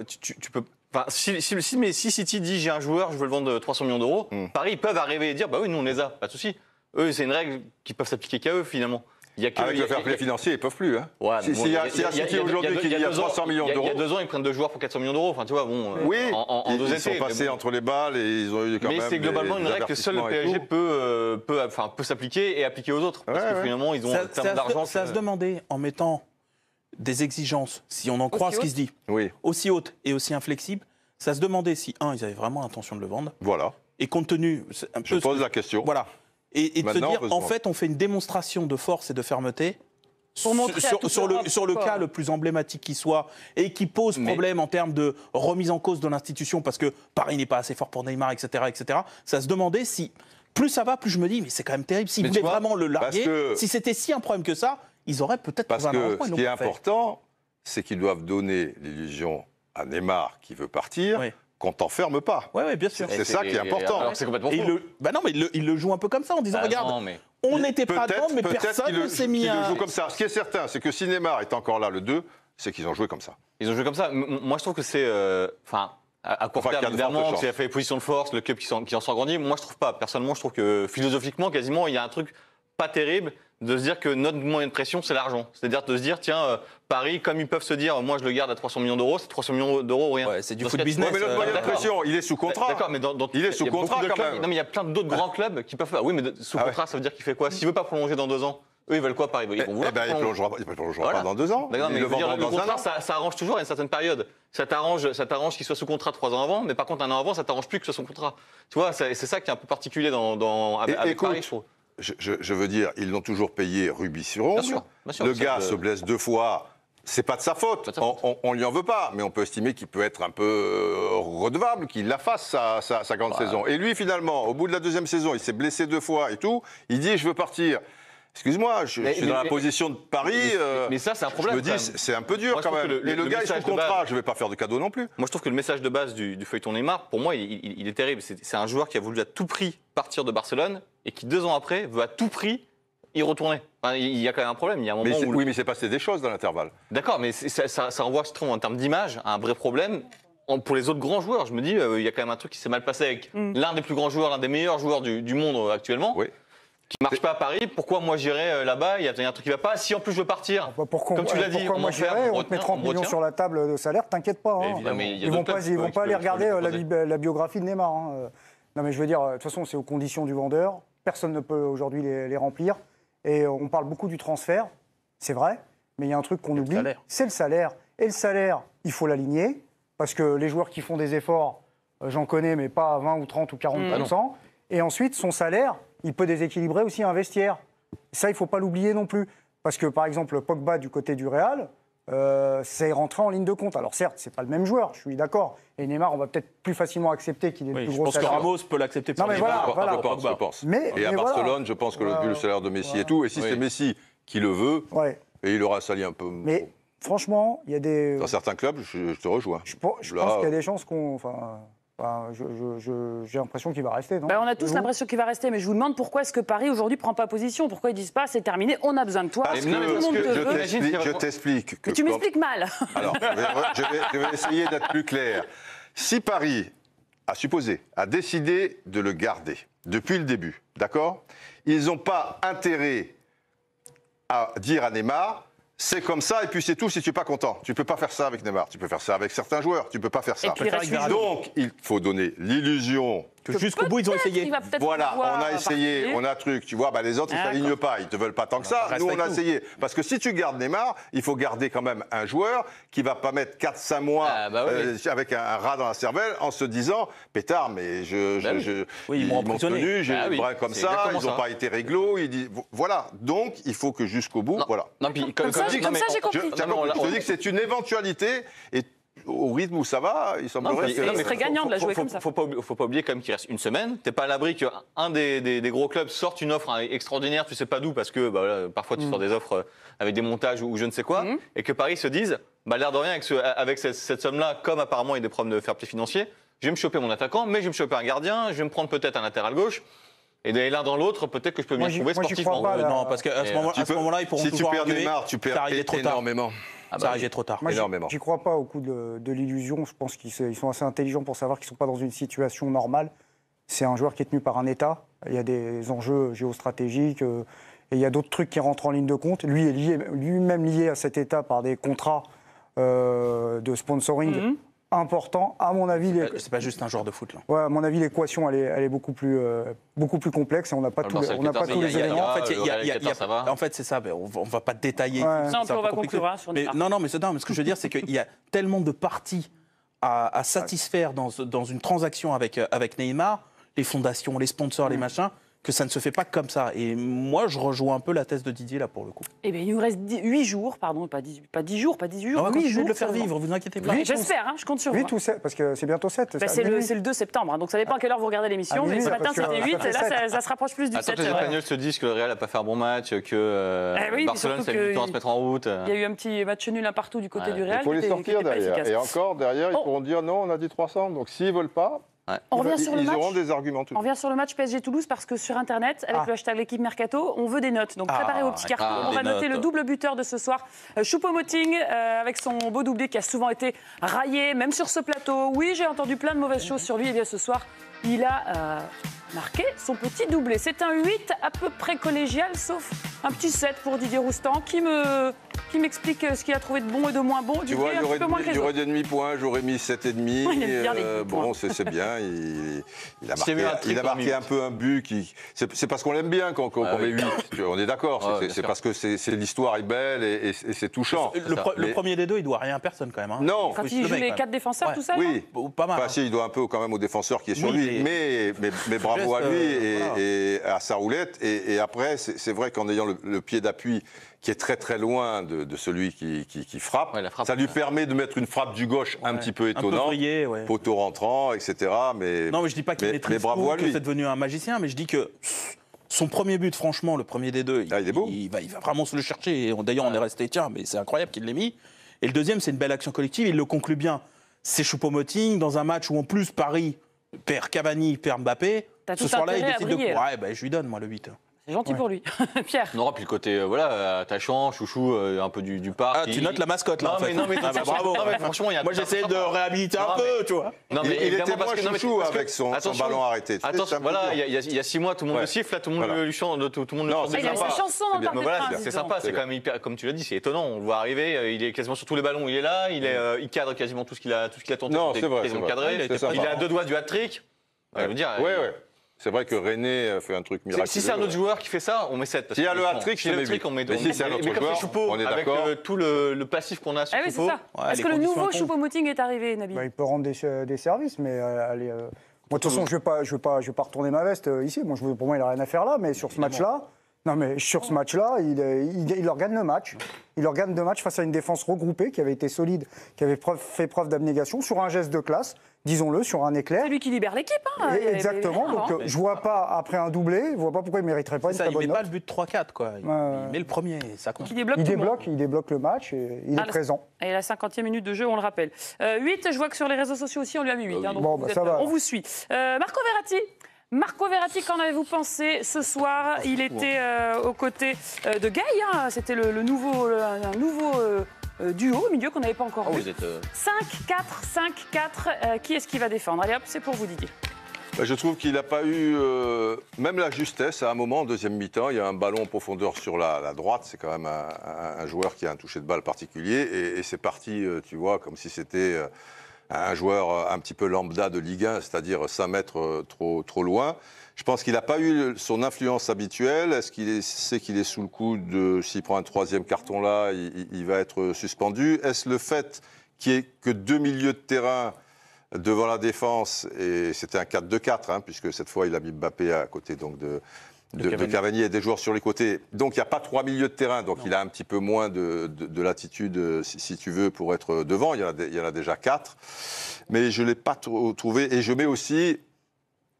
tu peux. Enfin, si City dit j'ai un joueur, je veux le vendre 300 millions d'euros, Paris, ils peuvent arriver et dire bah oui, nous on les a, pas de souci. Eux, c'est une règle qui peuvent s'appliquer qu'à eux finalement. Avec le fair play financier, ils peuvent plus. Hein. Ouais, s'il y a City aujourd'hui qui dit 300 millions d'euros. Il y a 2 ans, ils prennent 2 joueurs pour 400 millions d'euros. Enfin, tu vois, bon. Oui, en 2 ils sont passés entre les balles et ils ont eu quand même. Mais c'est globalement une règle que seul le PSG peut s'appliquer et appliquer aux autres. Parce que finalement, ils ont tellement d'argent. Ça se demandait en mettant des exigences, si on en croit ce qui se dit, aussi hautes et aussi inflexibles. Ça se demandait si, ils avaient vraiment l'intention de le vendre. Voilà. Et compte tenu... Je pose la question. Voilà. Et de se dire, en fait, on fait une démonstration de force et de fermeté sur le cas le plus emblématique qui soit et qui pose problème en termes de remise en cause de l'institution parce que Paris n'est pas assez fort pour Neymar, etc., etc. Ça se demandait si... Plus ça va, plus je me dis, mais c'est quand même terrible. S'ils voulaient vraiment le larguer, si c'était si un problème que ça, ils auraient peut-être... Parce que ce qui est important, c'est qu'ils doivent donner l'illusion à Neymar qui veut partir, qu'on t'enferme pas. Oui, bien sûr. C'est ça qui est important. Alors, c'est complètement faux. Non, mais il le joue un peu comme ça en disant, regarde, on n'était pas dedans, mais personne ne s'est mis à... Il le joue comme ça. Ce qui est certain, c'est que si Neymar est encore là le 2, c'est qu'ils ont joué comme ça. Ils ont joué comme ça. Moi, je trouve que c'est... à court terme, évidemment, s'il a fait position de force, le club qui en sont agrandis. Moi, je trouve pas. Personnellement, je trouve que philosophiquement, quasiment, il y a un truc pas terrible de se dire que notre moyen de pression, c'est l'argent. C'est-à-dire de se dire, tiens, Paris, comme ils peuvent se dire, moi je le garde à 300 millions d'euros, c'est 300 millions d'euros ou rien. Ouais, c'est du foot business. Mais notre moyen de pression, il est sous contrat. D'accord, mais il est sous contrat quand même. Non, mais il y a plein d'autres grands clubs qui peuvent faire. Oui, mais sous contrat, ça veut dire qu'il fait quoi? S'il veut pas prolonger dans 2 ans, eux, ils veulent quoi, Paris? Ils vont vouloir. Il ne prolongera pas dans 2 ans. D'accord, mais le contrat, ça arrange toujours à une certaine période. Ça t'arrange qu'il soit sous contrat 3 ans avant, mais par contre, 1 an avant, ça t'arrange plus que ce soit sous contrat. Tu vois, c'est ça qui est un peu particulier avec Paris, je trouve. Je veux dire, ils l'ont toujours payé rubis sur ongle. Bien sûr, le gars se blesse 2 fois. C'est pas de sa faute. On lui en veut pas, mais on peut estimer qu'il peut être un peu redevable, qu'il la fasse sa grande saison. Et lui, finalement, au bout de la 2e saison, il s'est blessé 2 fois et tout. Il dit, je veux partir. Excuse-moi, je suis dans la position de Paris. Mais ça, c'est un problème. Je me dis, c'est un peu dur quand même. Et le gars est sous contrat, je ne vais pas faire de cadeau non plus. Moi, je trouve que le message de base du feuilleton Neymar, pour moi, il est terrible. C'est un joueur qui a voulu à tout prix partir de Barcelone et qui, 2 ans après, veut à tout prix y retourner. Enfin, il y a quand même un problème. Il y a un moment où... Oui, mais c'est passé des choses dans l'intervalle. D'accord, mais ça renvoie, je trouve, en termes d'image, à un vrai problème. Pour les autres grands joueurs, je me dis, il y a quand même un truc qui s'est mal passé avec l'un des plus grands joueurs, l'un des meilleurs joueurs du monde actuellement. Oui. Qui ne marche pas à Paris, pourquoi moi j'irais là-bas? Il y a un truc qui ne va pas. Si en plus je veux partir, comme tu l'as dit, pourquoi moi j'irais? On te met 30 millions sur la table de salaire, t'inquiète pas. Ils vont pas aller regarder la biographie de Neymar. Non mais je veux dire, de toute façon c'est aux conditions du vendeur. Personne ne peut aujourd'hui les remplir. Et on parle beaucoup du transfert, c'est vrai, mais il y a un truc qu'on oublie, c'est le salaire. Et le salaire, il faut l'aligner, parce que les joueurs qui font des efforts, j'en connais, mais pas à 20 ou 30 ou 40%. Et ensuite, son salaire, il peut déséquilibrer aussi un vestiaire. Ça, il ne faut pas l'oublier non plus. Parce que, par exemple, Pogba, du côté du Real, c'est rentré en ligne de compte. Alors certes, c'est pas le même joueur, je suis d'accord. Et Neymar, on va peut-être plus facilement accepter qu'il ait le plus gros salaire. Je pense que Ramos peut l'accepter. Non, mais voilà. Je pense. Et à Barcelone, je pense que vu le salaire de Messi et tout, et si c'est Messi qui le veut, et il aura sali un peu. Mais franchement, il y a des... Dans certains clubs, je te rejoins. Je pense qu'il y a des chances qu'on... j'ai l'impression qu'il va rester, non? On a tous l'impression qu'il va rester, mais je vous demande pourquoi est-ce que Paris aujourd'hui prend pas position? Pourquoi ils disent pas c'est terminé, on a besoin de toi? Parce que je t'explique. Mais tu m'expliques mal. Alors, je vais essayer d'être plus clair. Si Paris a décidé de le garder depuis le début, d'accord? Ils n'ont pas intérêt à dire à Neymar, c'est comme ça et puis c'est tout si tu n'es pas content. Tu ne peux pas faire ça avec Neymar, tu peux faire ça avec certains joueurs, tu ne peux pas faire ça. Donc, il faut donner l'illusion que jusqu'au bout, ils ont essayé. Voilà, on a essayé, on a truc. Tu vois, les autres, ils ne s'alignent pas, ils ne te veulent pas tant que ça. Nous, on a essayé. Parce que si tu gardes Neymar, il faut garder quand même un joueur qui ne va pas mettre 4-5 mois avec un rat dans la cervelle en se disant « Pétard, mais ils m'ont tenu, j'ai le bras comme ça, ils n'ont pas été réglo. » Voilà, donc il faut que jusqu'au bout, voilà. Comme ça, j'ai compris. Je te dis que c'est une éventualité et au rythme où ça va, il semblerait que... Il serait gagnant de la jouer comme ça. Faut pas oublier quand même qu'il reste une semaine. T'es pas à l'abri qu'un des gros clubs sorte une offre extraordinaire, tu sais pas d'où, parce que parfois tu sors des offres avec des montages ou je ne sais quoi, et que Paris se dise, l'air de rien, avec cette somme-là, comme apparemment il y a des problèmes de fair play financier, je vais me choper mon attaquant, mais je vais me choper un gardien, je vais me prendre peut-être un latéral gauche. Et de l'un dans l'autre, peut-être que je peux bien trouver sportivement. Non, parce qu'à ce moment-là, ils pourront toujours arguer. Si tu perds Neymar, tu perds énormément. Ça arrivait trop tard. Moi, j'y crois pas au coup de l'illusion. Je pense qu'ils sont assez intelligents pour savoir qu'ils ne sont pas dans une situation normale. C'est un joueur qui est tenu par un État. Il y a des enjeux géostratégiques. Et il y a d'autres trucs qui rentrent en ligne de compte. Lui est lui-même lié à cet État par des contrats de sponsoring importants. À mon avis, c'est pas juste un joueur de foot là. Ouais, à mon avis, l'équation elle est beaucoup plus complexe et on n'a pas tous les éléments. En fait, c'est ça. On va pas détailler. Non, on va conclure sur mais ce que je veux dire, c'est qu'il y a tellement de parties à satisfaire dans une transaction avec Neymar, les fondations, les sponsors, les machins, que ça ne se fait pas comme ça. Et moi, je rejoins un peu la thèse de Didier, là, pour le coup. Eh bien, il nous reste 8 jours, pardon, pas 10 jours, 8 jours. 8 jours de le faire vivre, vous inquiétez pas. J'espère, je compte sur vous. 8 ou 7, parce que c'est bientôt 7. C'est le 2 septembre, donc ça dépend à quelle heure vous regardez l'émission, mais ce matin c'était 8, et là ça se rapproche plus du 7. Les Espagnols se disent que le Real n'a pas fait un bon match, que Barcelone ça a mis du temps à se mettre en route. Il y a eu un petit match nul un partout du côté du Real. Il faut les sortir derrière. Et encore, derrière, ils pourront dire non, on a dit 300. Donc s'ils ne veulent pas... Ils auront des arguments. On revient sur le match PSG Toulouse parce que sur Internet, avec le hashtag l'équipe Mercato, on veut des notes. Donc préparez vos petits cartons. On va noter le double buteur de ce soir, Choupo-Moting, avec son beau doublé qui a souvent été raillé, même sur ce plateau. Oui, j'ai entendu plein de mauvaises choses sur lui. Et bien ce soir, il a marqué son petit doublé. C'est un 8 à peu près collégial, sauf un petit 7 pour Didier Roustan qui m'explique ce qu'il a trouvé de bon et de moins bon. Tu vois, j'aurais des demi-points, j'aurais mis 7,5. Bon, c'est bien. Il a marqué un peu un but. C'est parce qu'on l'aime bien qu'on met 8. On est d'accord. C'est parce que l'histoire est belle et c'est touchant. Le premier des deux, il doit rien à personne quand même. Non. Quand il joue les 4 défenseurs, tout ça. Oui, pas mal. Enfin, si, il doit un peu quand même au défenseur qui est sur lui. Mais bravo à lui et à sa roulette. Et après, c'est vrai qu'en ayant le pied d'appui qui est très très loin de celui qui frappe, ça lui permet de mettre une frappe du gauche un petit peu étonnante, poteau rentrant, etc. Non, mais je dis pas qu'il maîtrise tout, que c'est devenu un magicien, mais je dis que son premier but, franchement, le premier des deux, il est beau. Il va vraiment se le chercher. D'ailleurs, on est resté, tiens, mais c'est incroyable qu'il l'ait mis. Et le deuxième, c'est une belle action collective. Il le conclut bien. C'est Choupo-Moting dans un match où en plus Paris perd Cavani, perd Mbappé. Ce soir-là, il décide je lui donne moi le 8. C'est gentil pour lui. Pierre. Non, puis le côté attachant, chouchou, un peu du parc. Tu notes la mascotte là. Non, mais bravo. Franchement, moi j'essaie de réhabiliter un peu, tu vois. Non, mais il était moins chouchou avec son ballon arrêté. Attention, voilà, il y a 6 mois, tout le monde le siffle, là, tout le monde lui chante, tout le monde le chante. Il a sa chanson en Parc des Princes. C'est sympa, c'est quand même hyper, comme tu l'as dit, c'est étonnant. On le voit arriver, il est quasiment sur tous les ballons, il est là, il cadre quasiment tout ce qu'il a tenté. Non, c'est vrai. Il est à 2 doigts du hat-trick. Je veux dire. C'est vrai que René fait un truc miraculeux. Si c'est un autre joueur qui fait ça, on met 7. S'il y a le hat-trick, on met 2. Mais si c'est un autre joueur, on est d'accord. Avec tout le passif qu'on a sur Choupo. C'est ça. Est-ce que le nouveau Choupo-Moting est arrivé, Nabil ? Il peut rendre des services, mais allez... Moi, de toute façon, je ne vais pas retourner ma veste ici. Moi, pour moi, il n'a rien à faire là. Mais sur ce match-là, Non, mais sur ce match-là, il leur gagne le match. Il leur gagne 2 matchs face à une défense regroupée qui avait été solide, qui avait fait preuve d'abnégation sur un geste de classe, disons-le, sur un éclair. C'est lui qui libère l'équipe. Hein. Exactement. Donc, je vois pas, après un doublé, je vois pas pourquoi il ne mériterait pas une très bonne note. Il met pas le but 3-4, quoi. Il met le premier, ça compte. Il débloque le match et il est présent. Et la 50e minute de jeu, on le rappelle. 8, je vois que sur les réseaux sociaux aussi, on lui a mis 8. Hein, donc bon, ça va. On vous suit. Marco Verratti, qu'en avez-vous pensé ce soir? Il était aux côtés de Gueye. Hein. C'était un nouveau duo au milieu qu'on n'avait pas encore vu. 5-4, qui est-ce qui va défendre? Allez hop, c'est pour vous, Didier. Je trouve qu'il n'a pas eu même la justesse à un moment en deuxième mi-temps. Il y a un ballon en profondeur sur la droite. C'est quand même un joueur qui a un toucher de balle particulier. Et c'est parti, tu vois, comme si c'était un joueur un petit peu lambda de Ligue 1, c'est-à-dire 5 mètres trop loin. Je pense qu'il n'a pas eu son influence habituelle. Est-ce qu'il sait qu'il est sous le coup de, s'il prend un 3e carton là, il va être suspendu? Est-ce le fait qu'il n'y ait que 2 milieux de terrain devant la défense, et c'était un 4-2-4, hein, puisque cette fois il a mis Mbappé à côté donc de Cavani et des joueurs sur les côtés. Donc il n'y a pas 3 milieux de terrain, donc il a un petit peu moins de latitude, si tu veux, pour être devant. Il y en a déjà 4. Mais je ne l'ai pas trouvé. Et je mets aussi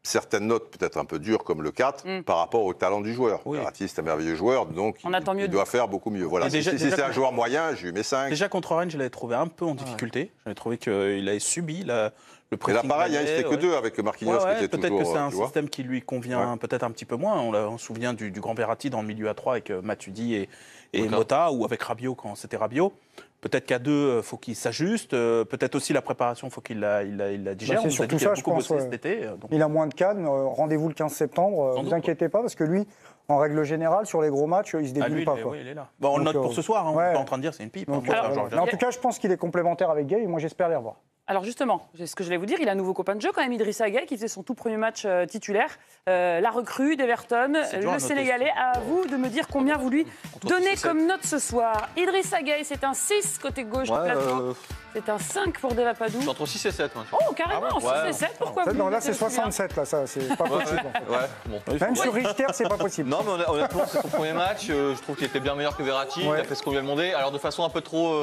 certaines notes peut-être un peu dures, comme le 4, par rapport au talent du joueur. Verratti, c'est un merveilleux joueur, donc il doit faire beaucoup mieux. Voilà. Si c'est un joueur moyen, je lui mets 5. Déjà contre Rennes, je l'avais trouvé un peu en difficulté. J'avais trouvé qu'il avait subi le pressing. Et là, pareil, il n'était que 2 avec Marquinhos qui était peut-être toujours... Peut-être que c'est un système qui lui convient peut-être un petit peu moins. On se souvient du grand Verratti dans le milieu à 3 avec Matuidi et Mota, ou avec Rabiot quand c'était Rabiot. Peut-être qu'à 2, il faut qu'il s'ajuste. Peut-être aussi la préparation, il faut qu'il la digère. C'est surtout ça, je pense. Cet été, donc. Il a moins de cannes. Rendez-vous le 15 septembre. Ne vous inquiétez pas, parce que lui, en règle générale, sur les gros matchs, il se débrouille pas. Oui, il est là. Bon, on le note pour ce soir. On n'est pas en train de dire c'est une pipe. Donc, en tout cas, je pense qu'il est complémentaire avec Gueye. Et moi, j'espère les revoir. Alors justement, c'est ce que je vais vous dire, il a un nouveau copain de jeu quand même, Idrissa Gueye, qui faisait son tout premier match titulaire. La recrue d'Everton, le Sénégalais. À vous de me dire combien vous lui donnez comme note ce soir. Idrissa Gueye, c'est un 6 côté gauche du plateau. C'est un 5 pour Delapadou. Je suis entre 6 et 7. Moi. Oh, carrément, 6 et 7, pourquoi vous... Non, là, c'est 67, là, ça, c'est pas possible. Même sur Richter, c'est pas possible. Non, mais honnêtement, c'est son premier match. Je trouve qu'il était bien meilleur que Verratti. Il a fait ce qu'on lui a demandé. Alors, de façon un peu trop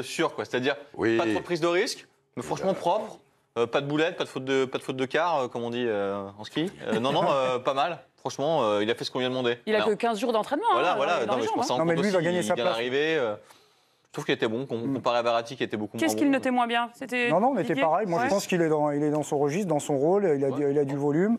sûre, quoi. C'est-à-dire, pas trop de prise de risque, mais franchement propre. Pas de boulette, pas de faute de quart, comme on dit en ski. Non, pas mal. Franchement, il a fait ce qu'on lui a demandé. Il a que 15 jours d'entraînement. Voilà. Non, mais je pense non, mais lui, il va gagner sa place. Je trouve qu'il était bon, comparé à Verratti qui était beaucoup moins bon. Qu'est-ce qu'il notait moins bien? Non, on était pareil. Moi, je pense qu'il est dans son registre, dans son rôle. Il a du volume.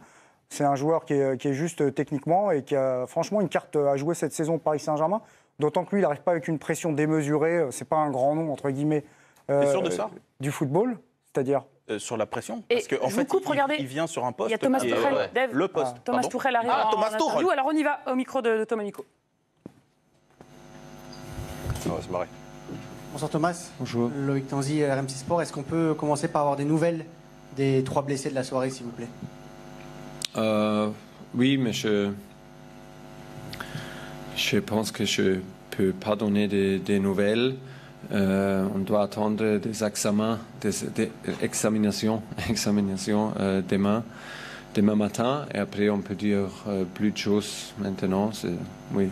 C'est un joueur qui est juste techniquement et qui a franchement une carte à jouer cette saison au Paris Saint-Germain. D'autant que lui, il n'arrive pas avec une pression démesurée. C'est pas un grand nom, entre guillemets, sûr de ça du football. C'est-à-dire sur la pression. Et parce qu'en fait, il vient sur un poste. Il y a Thomas Tuchel. Le poste. Thomas Tuchel arrive Thomas Tuchel. Alors on y va au micro de Thomas Nico. On va se marrer. Bonsoir Thomas. Bonjour. Loïc Tanzi, RMC Sport. Est-ce qu'on peut commencer par avoir des nouvelles des 3 blessés de la soirée, s'il vous plaît? Oui, mais je pense que je ne peux pas donner des nouvelles. On doit attendre des examens, des examinations demain matin. Et après, on peut dire plus de choses maintenant. Oui,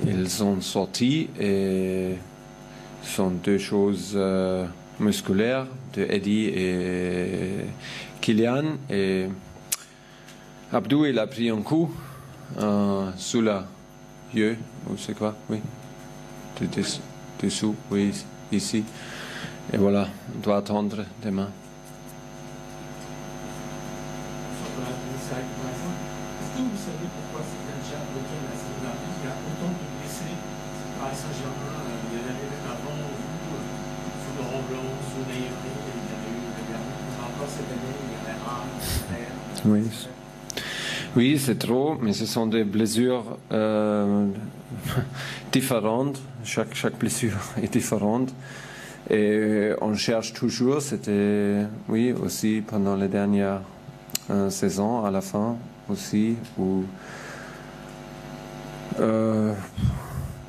ils sont sortis et sont 2 choses musculaires de Eddie et Kylian. Et Abdou, il a pris un coup sous la yeux, ou c'est quoi? Oui. Dessous, oui, ici. Et voilà, on doit attendre demain. Est-ce que vous savez pourquoi c'est déjà bloqué la saison dernière? Il y a autant de blessés Paris Saint-Germain. Il y en avait même avant vous, sous Laurent Blanc, sous Naïri, il y avait eu le dernier. Encore cette année, il y avait Oui. Oui, c'est trop, mais ce sont des blessures différentes. Chaque blessure est différente. Et on cherche toujours, c'était, oui, aussi pendant les dernières saisons, à la fin aussi, où,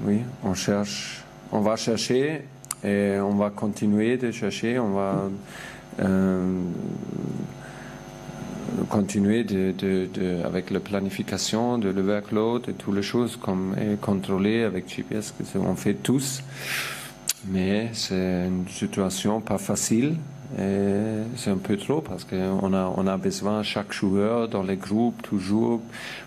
oui, on va chercher et on va continuer de chercher, on va continuer avec la planification, de le workload et toutes les choses comme et contrôler avec GPS que on fait tous. Mais c'est une situation pas facile. Et c'est un peu trop parce qu'on a besoin chaque joueur dans les groupes toujours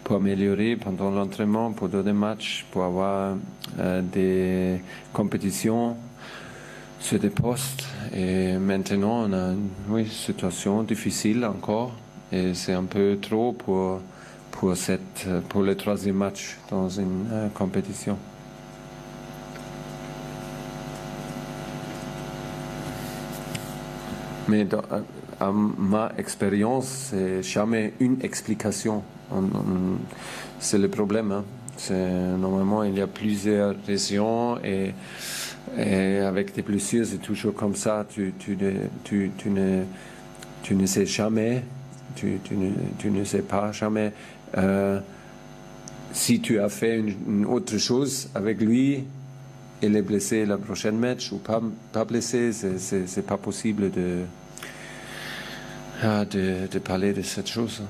pour améliorer pendant l'entraînement, pour donner des matchs, pour avoir des compétitions sur des postes. Et maintenant on a une situation difficile encore et c'est un peu trop pour le troisième match dans une compétition. Mais à ma expérience, c'est jamais une explication. C'est le problème. Hein. Normalement, il y a plusieurs raisons et avec des blessures, c'est toujours comme ça. Tu ne sais jamais. Tu ne sais pas jamais si tu as fait une autre chose avec lui. Il est blessé la prochaine match ou pas blessé, c'est pas possible de parler de cette chose.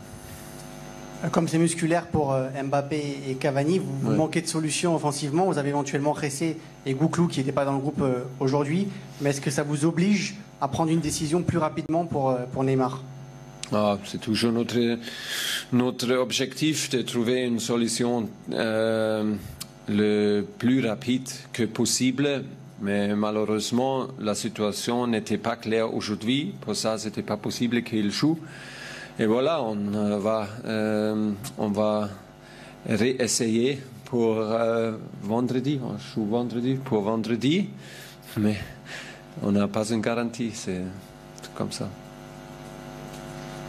Comme c'est musculaire pour Mbappé et Cavani, vous manquez de solutions offensivement. Vous avez éventuellement Ressé et Gouklou qui n'étaient pas dans le groupe aujourd'hui. Mais est-ce que ça vous oblige à prendre une décision plus rapidement pour Neymar? C'est toujours notre objectif de trouver une solution le plus rapide que possible. Mais malheureusement, la situation n'était pas claire aujourd'hui. Pour ça, ce n'était pas possible qu'il joue. Et voilà, on va réessayer pour vendredi. On joue vendredi pour vendredi. Mais on n'a pas une garantie. C'est comme ça.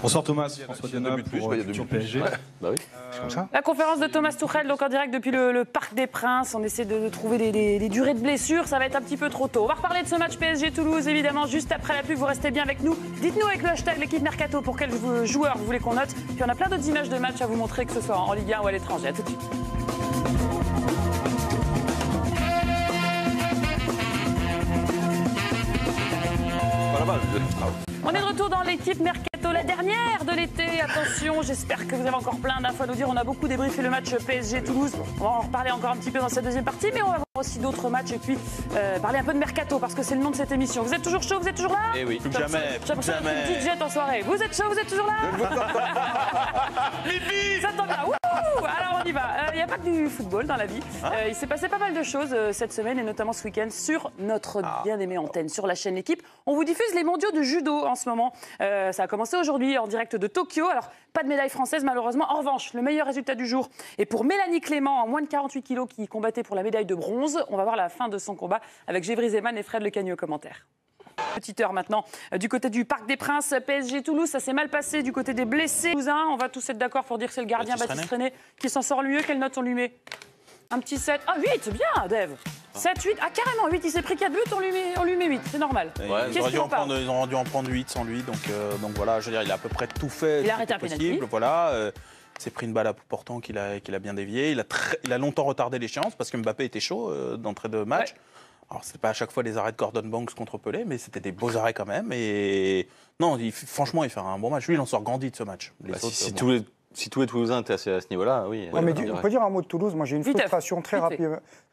Bonsoir Thomas, François Diana pour Culture PSG. Bah oui, c'est comme ça. La conférence de Thomas Tuchel, donc en direct depuis le Parc des Princes. On essaie de trouver des durées de blessures. Ça va être un petit peu trop tôt. On va reparler de ce match PSG-Toulouse, évidemment, juste après la pub. Vous restez bien avec nous. Dites-nous avec le hashtag l'équipe Mercato pour quel joueur vous voulez qu'on note. Puis on a plein d'autres images de matchs à vous montrer, que ce soit en Ligue 1 ou à l'étranger. À tout de suite. On est de retour dans l'équipe Mercato, la dernière de l'été. Attention, j'espère que vous avez encore plein d'infos à nous dire. On a beaucoup débriefé le match PSG-Toulouse. On va en reparler encore un petit peu dans cette deuxième partie, mais on va voir aussi d'autres matchs et puis parler un peu de Mercato parce que c'est le nom de cette émission. Vous êtes toujours chaud, vous êtes toujours là? Eh oui, plus que jamais. J'ai l'impression d'être une petite jette en soirée. Vous êtes chaud, vous êtes toujours là? Ça tombe bien. Alors on y va. Il n'y a pas que du football dans la vie. Il s'est passé pas mal de choses cette semaine et notamment ce week-end sur notre bien-aimée antenne, sur la chaîne L'équipe. On vous diffuse les mondiaux de judo en ce moment. Ça a commencé aujourd'hui en direct de Tokyo. Alors pas de médaille française malheureusement. En revanche, le meilleur résultat du jour est pour Mélanie Clément en moins de 48 kilos qui combattait pour la médaille de bronze. On va voir la fin de son combat avec Gévry Zeman et Fred Le Cagneux au commentaire. Petite heure maintenant du côté du Parc des Princes, PSG Toulouse, ça s'est mal passé du côté des blessés. On va tous être d'accord pour dire que c'est le gardien Baptiste René qui s'en sort le mieux. Quelle note on lui met? Un petit 7. Ah 8, bien Dave. 7, 8, carrément 8, il s'est pris 4 buts, on lui met 8, c'est normal. Ils auraient dû en prendre 8 sans lui, donc voilà, je veux dire, il a à peu près tout fait. Il a arrêté un pénalty. Voilà, s'est pris une balle à bout portant qu'il a bien dévié. Il a longtemps retardé l'échéance parce que Mbappé était chaud d'entrée de match. Ouais. Alors, c'était pas à chaque fois les arrêts de Gordon Banks contre Pelé, mais c'était des beaux arrêts quand même. Et non, franchement, il fait un bon match. Lui, il en sort grandi de ce match. Si tous les Toulousains étaient à ce niveau-là, oui. Ouais, mais on peut dire un mot de Toulouse. Moi, j'ai une frustration très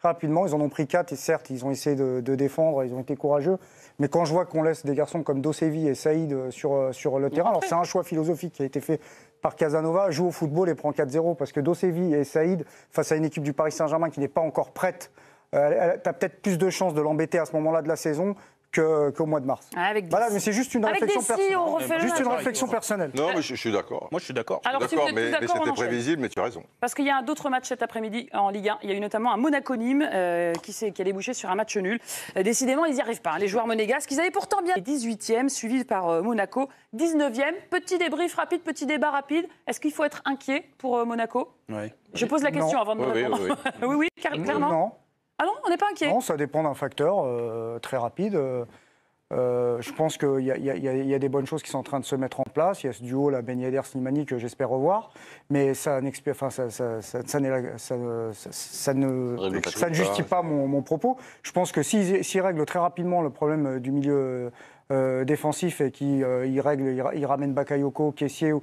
rapidement. Ils en ont pris 4 et certes, ils ont essayé de défendre, ils ont été courageux. Mais quand je vois qu'on laisse des garçons comme Dosevi et Saïd sur le terrain, alors c'est un choix philosophique qui a été fait par Casanova, joue au football et prend 4-0 parce que Dosevi et Saïd, face à une équipe du Paris Saint-Germain qui n'est pas encore prête, tu as peut-être plus de chances de l'embêter à ce moment-là de la saison qu'au mois de mars. Voilà, mais c'est juste une réflexion personnelle. Non, mais je suis d'accord. Moi, je suis d'accord. Alors, mais c'était prévisible, mais tu as raison. Parce qu'il y a d'autres matchs cet après-midi en Ligue 1. Il y a eu notamment un Monaco-Nîmes qui a débouché sur un match nul. Décidément, ils n'y arrivent pas. Les joueurs monégasques, ils avaient pourtant bien 18e, suivi par Monaco, 19e. Petit débrief rapide, petit débat rapide. Est-ce qu'il faut être inquiet pour Monaco? Oui. Je pose la question avant de me répondre. Oui, clairement. Non. Ah non, on n'est pas inquiet? Non, ça dépend d'un facteur très rapide. Je pense qu'il y a des bonnes choses qui sont en train de se mettre en place. Il y a ce duo, la Ben Yedder-Slimani, que j'espère revoir. Mais ça ne justifie pas mon propos. Je pense que s'ils règlent très rapidement le problème du milieu défensif et qu'ils ramènent Bakayoko, Kessié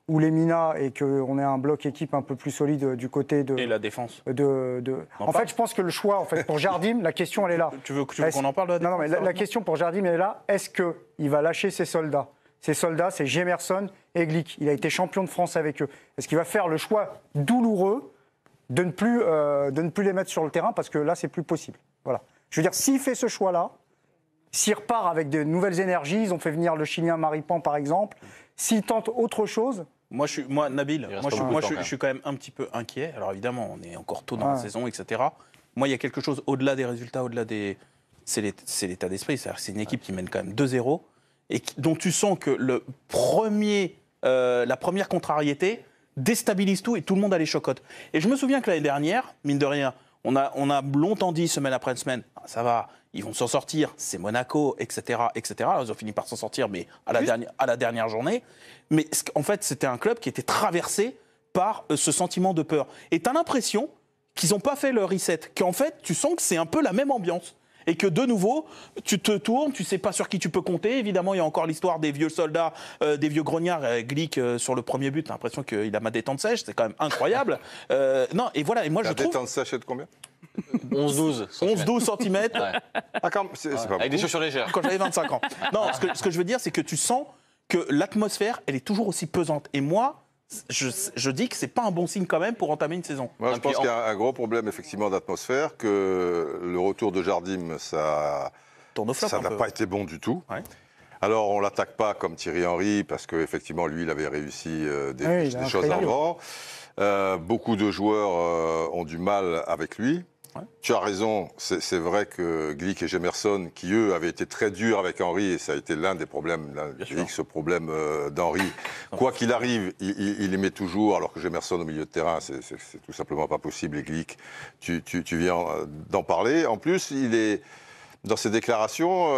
ou Lemina et qu'on ait un bloc équipe un peu plus solide du côté de... Et la défense. En fait, je pense que le choix, en fait, pour Jardim, la question, elle est là. Tu veux qu'on en parle de la défense? Non, mais la question pour Jardim, elle est là. Est-ce qu'il va lâcher ses soldats? Ses soldats, c'est Gemerson et Glick. Il a été champion de France avec eux. Est-ce qu'il va faire le choix douloureux de ne plus les mettre sur le terrain? Parce que là, c'est plus possible. Voilà. Je veux dire, s'il fait ce choix-là, s'il repart avec de nouvelles énergies, ils ont fait venir le Chilien Maripan, par exemple, s'il tente autre chose... Nabil, je suis quand même un petit peu inquiet. Alors évidemment, on est encore tôt dans la saison, etc. Moi, il y a quelque chose au-delà des résultats, c'est l'état d'esprit. C'est une équipe qui mène quand même 2-0 et dont tu sens que la première contrariété déstabilise tout et tout le monde a les chocottes. Et je me souviens que l'année dernière, mine de rien, on a longtemps dit, semaine après semaine, ça va, ils vont s'en sortir, c'est Monaco, etc. Alors, ils ont fini par s'en sortir, mais à la dernière journée. Mais en fait, c'était un club qui était traversé par ce sentiment de peur. Et tu as l'impression qu'ils n'ont pas fait le reset, qu'en fait, tu sens que c'est un peu la même ambiance. Et que de nouveau, tu te tournes, tu ne sais pas sur qui tu peux compter. Évidemment, il y a encore l'histoire des vieux soldats, des vieux grognards. Glick, sur le premier but, tu as l'impression qu'il a ma détente sèche. C'est quand même incroyable. Non, et voilà. Et moi, je trouve. La détente sèche est de combien? 11-12 cm. Ouais. C'est pas avec des chaussures légères. Quand j'avais 25 ans. Non, ce que je veux dire, c'est que tu sens que l'atmosphère, elle est toujours aussi pesante. Et moi, je dis que c'est pas un bon signe quand même pour entamer une saison. Moi, je pense qu'il y a un gros problème effectivement d'atmosphère, que le retour de Jardim, ça n'a pas été bon du tout. Ouais. Alors, on l'attaque pas comme Thierry Henry, parce qu'effectivement, lui, il avait réussi des choses avant. Beaucoup de joueurs ont du mal avec lui. Ouais. Tu as raison, c'est vrai que Glick et Gemerson, qui eux avaient été très durs avec Henry, et ça a été l'un des problèmes, ce problème d'Henry. Quoi qu'il arrive, il les met toujours, alors que Gemerson au milieu de terrain, c'est tout simplement pas possible. Et Glick, tu viens d'en parler. En plus, il est dans ses déclarations,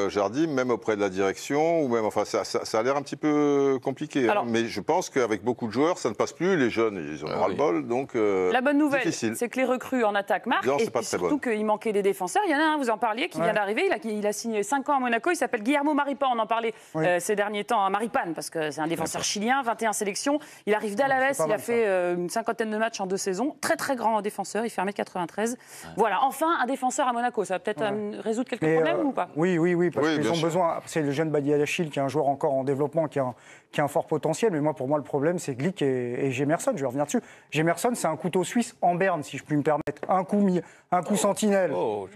Jardim, même auprès de la direction, ou même, enfin, ça a l'air un petit peu compliqué. Alors, mais je pense qu'avec beaucoup de joueurs, ça ne passe plus. Les jeunes, ils ont ras-le-bol, donc la bonne nouvelle, c'est que les recrues en attaque marquent, et puis surtout qu'il manquait des défenseurs. Il y en a un, vous en parliez, qui vient d'arriver. Il a signé 5 ans à Monaco. Il s'appelle Guillermo Maripan. On en parlait ces derniers temps à Maripan, parce que c'est un défenseur chilien, 21 sélections. Il arrive d'Alaves. Il a fait une 50aine de matchs en 2 saisons. Très, très grand défenseur. Il fait 1m93. Voilà, enfin, un défenseur à Monaco. Ça va peut-être résoudre quelques problèmes ou pas? Oui, parce qu'ils ont besoin. C'est le jeune Badiachil qui est un joueur encore en développement, qui a un fort potentiel. Mais moi, pour moi, le problème, c'est Glick et Gemerson. Je vais revenir dessus. Gemerson, c'est un couteau suisse en berne, si je puis me permettre. Un coup sentinelle,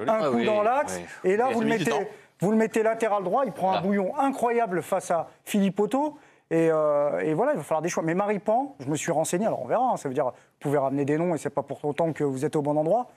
un coup dans l'axe. Oui. Et là, vous le mettez latéral droit. Il prend un bouillon incroyable face à Philippe Otto. Et voilà, il va falloir des choix. Mais Maripan, je me suis renseigné. Alors, on verra. Hein, ça veut dire, vous pouvez ramener des noms et c'est pas pour autant que vous êtes au bon endroit.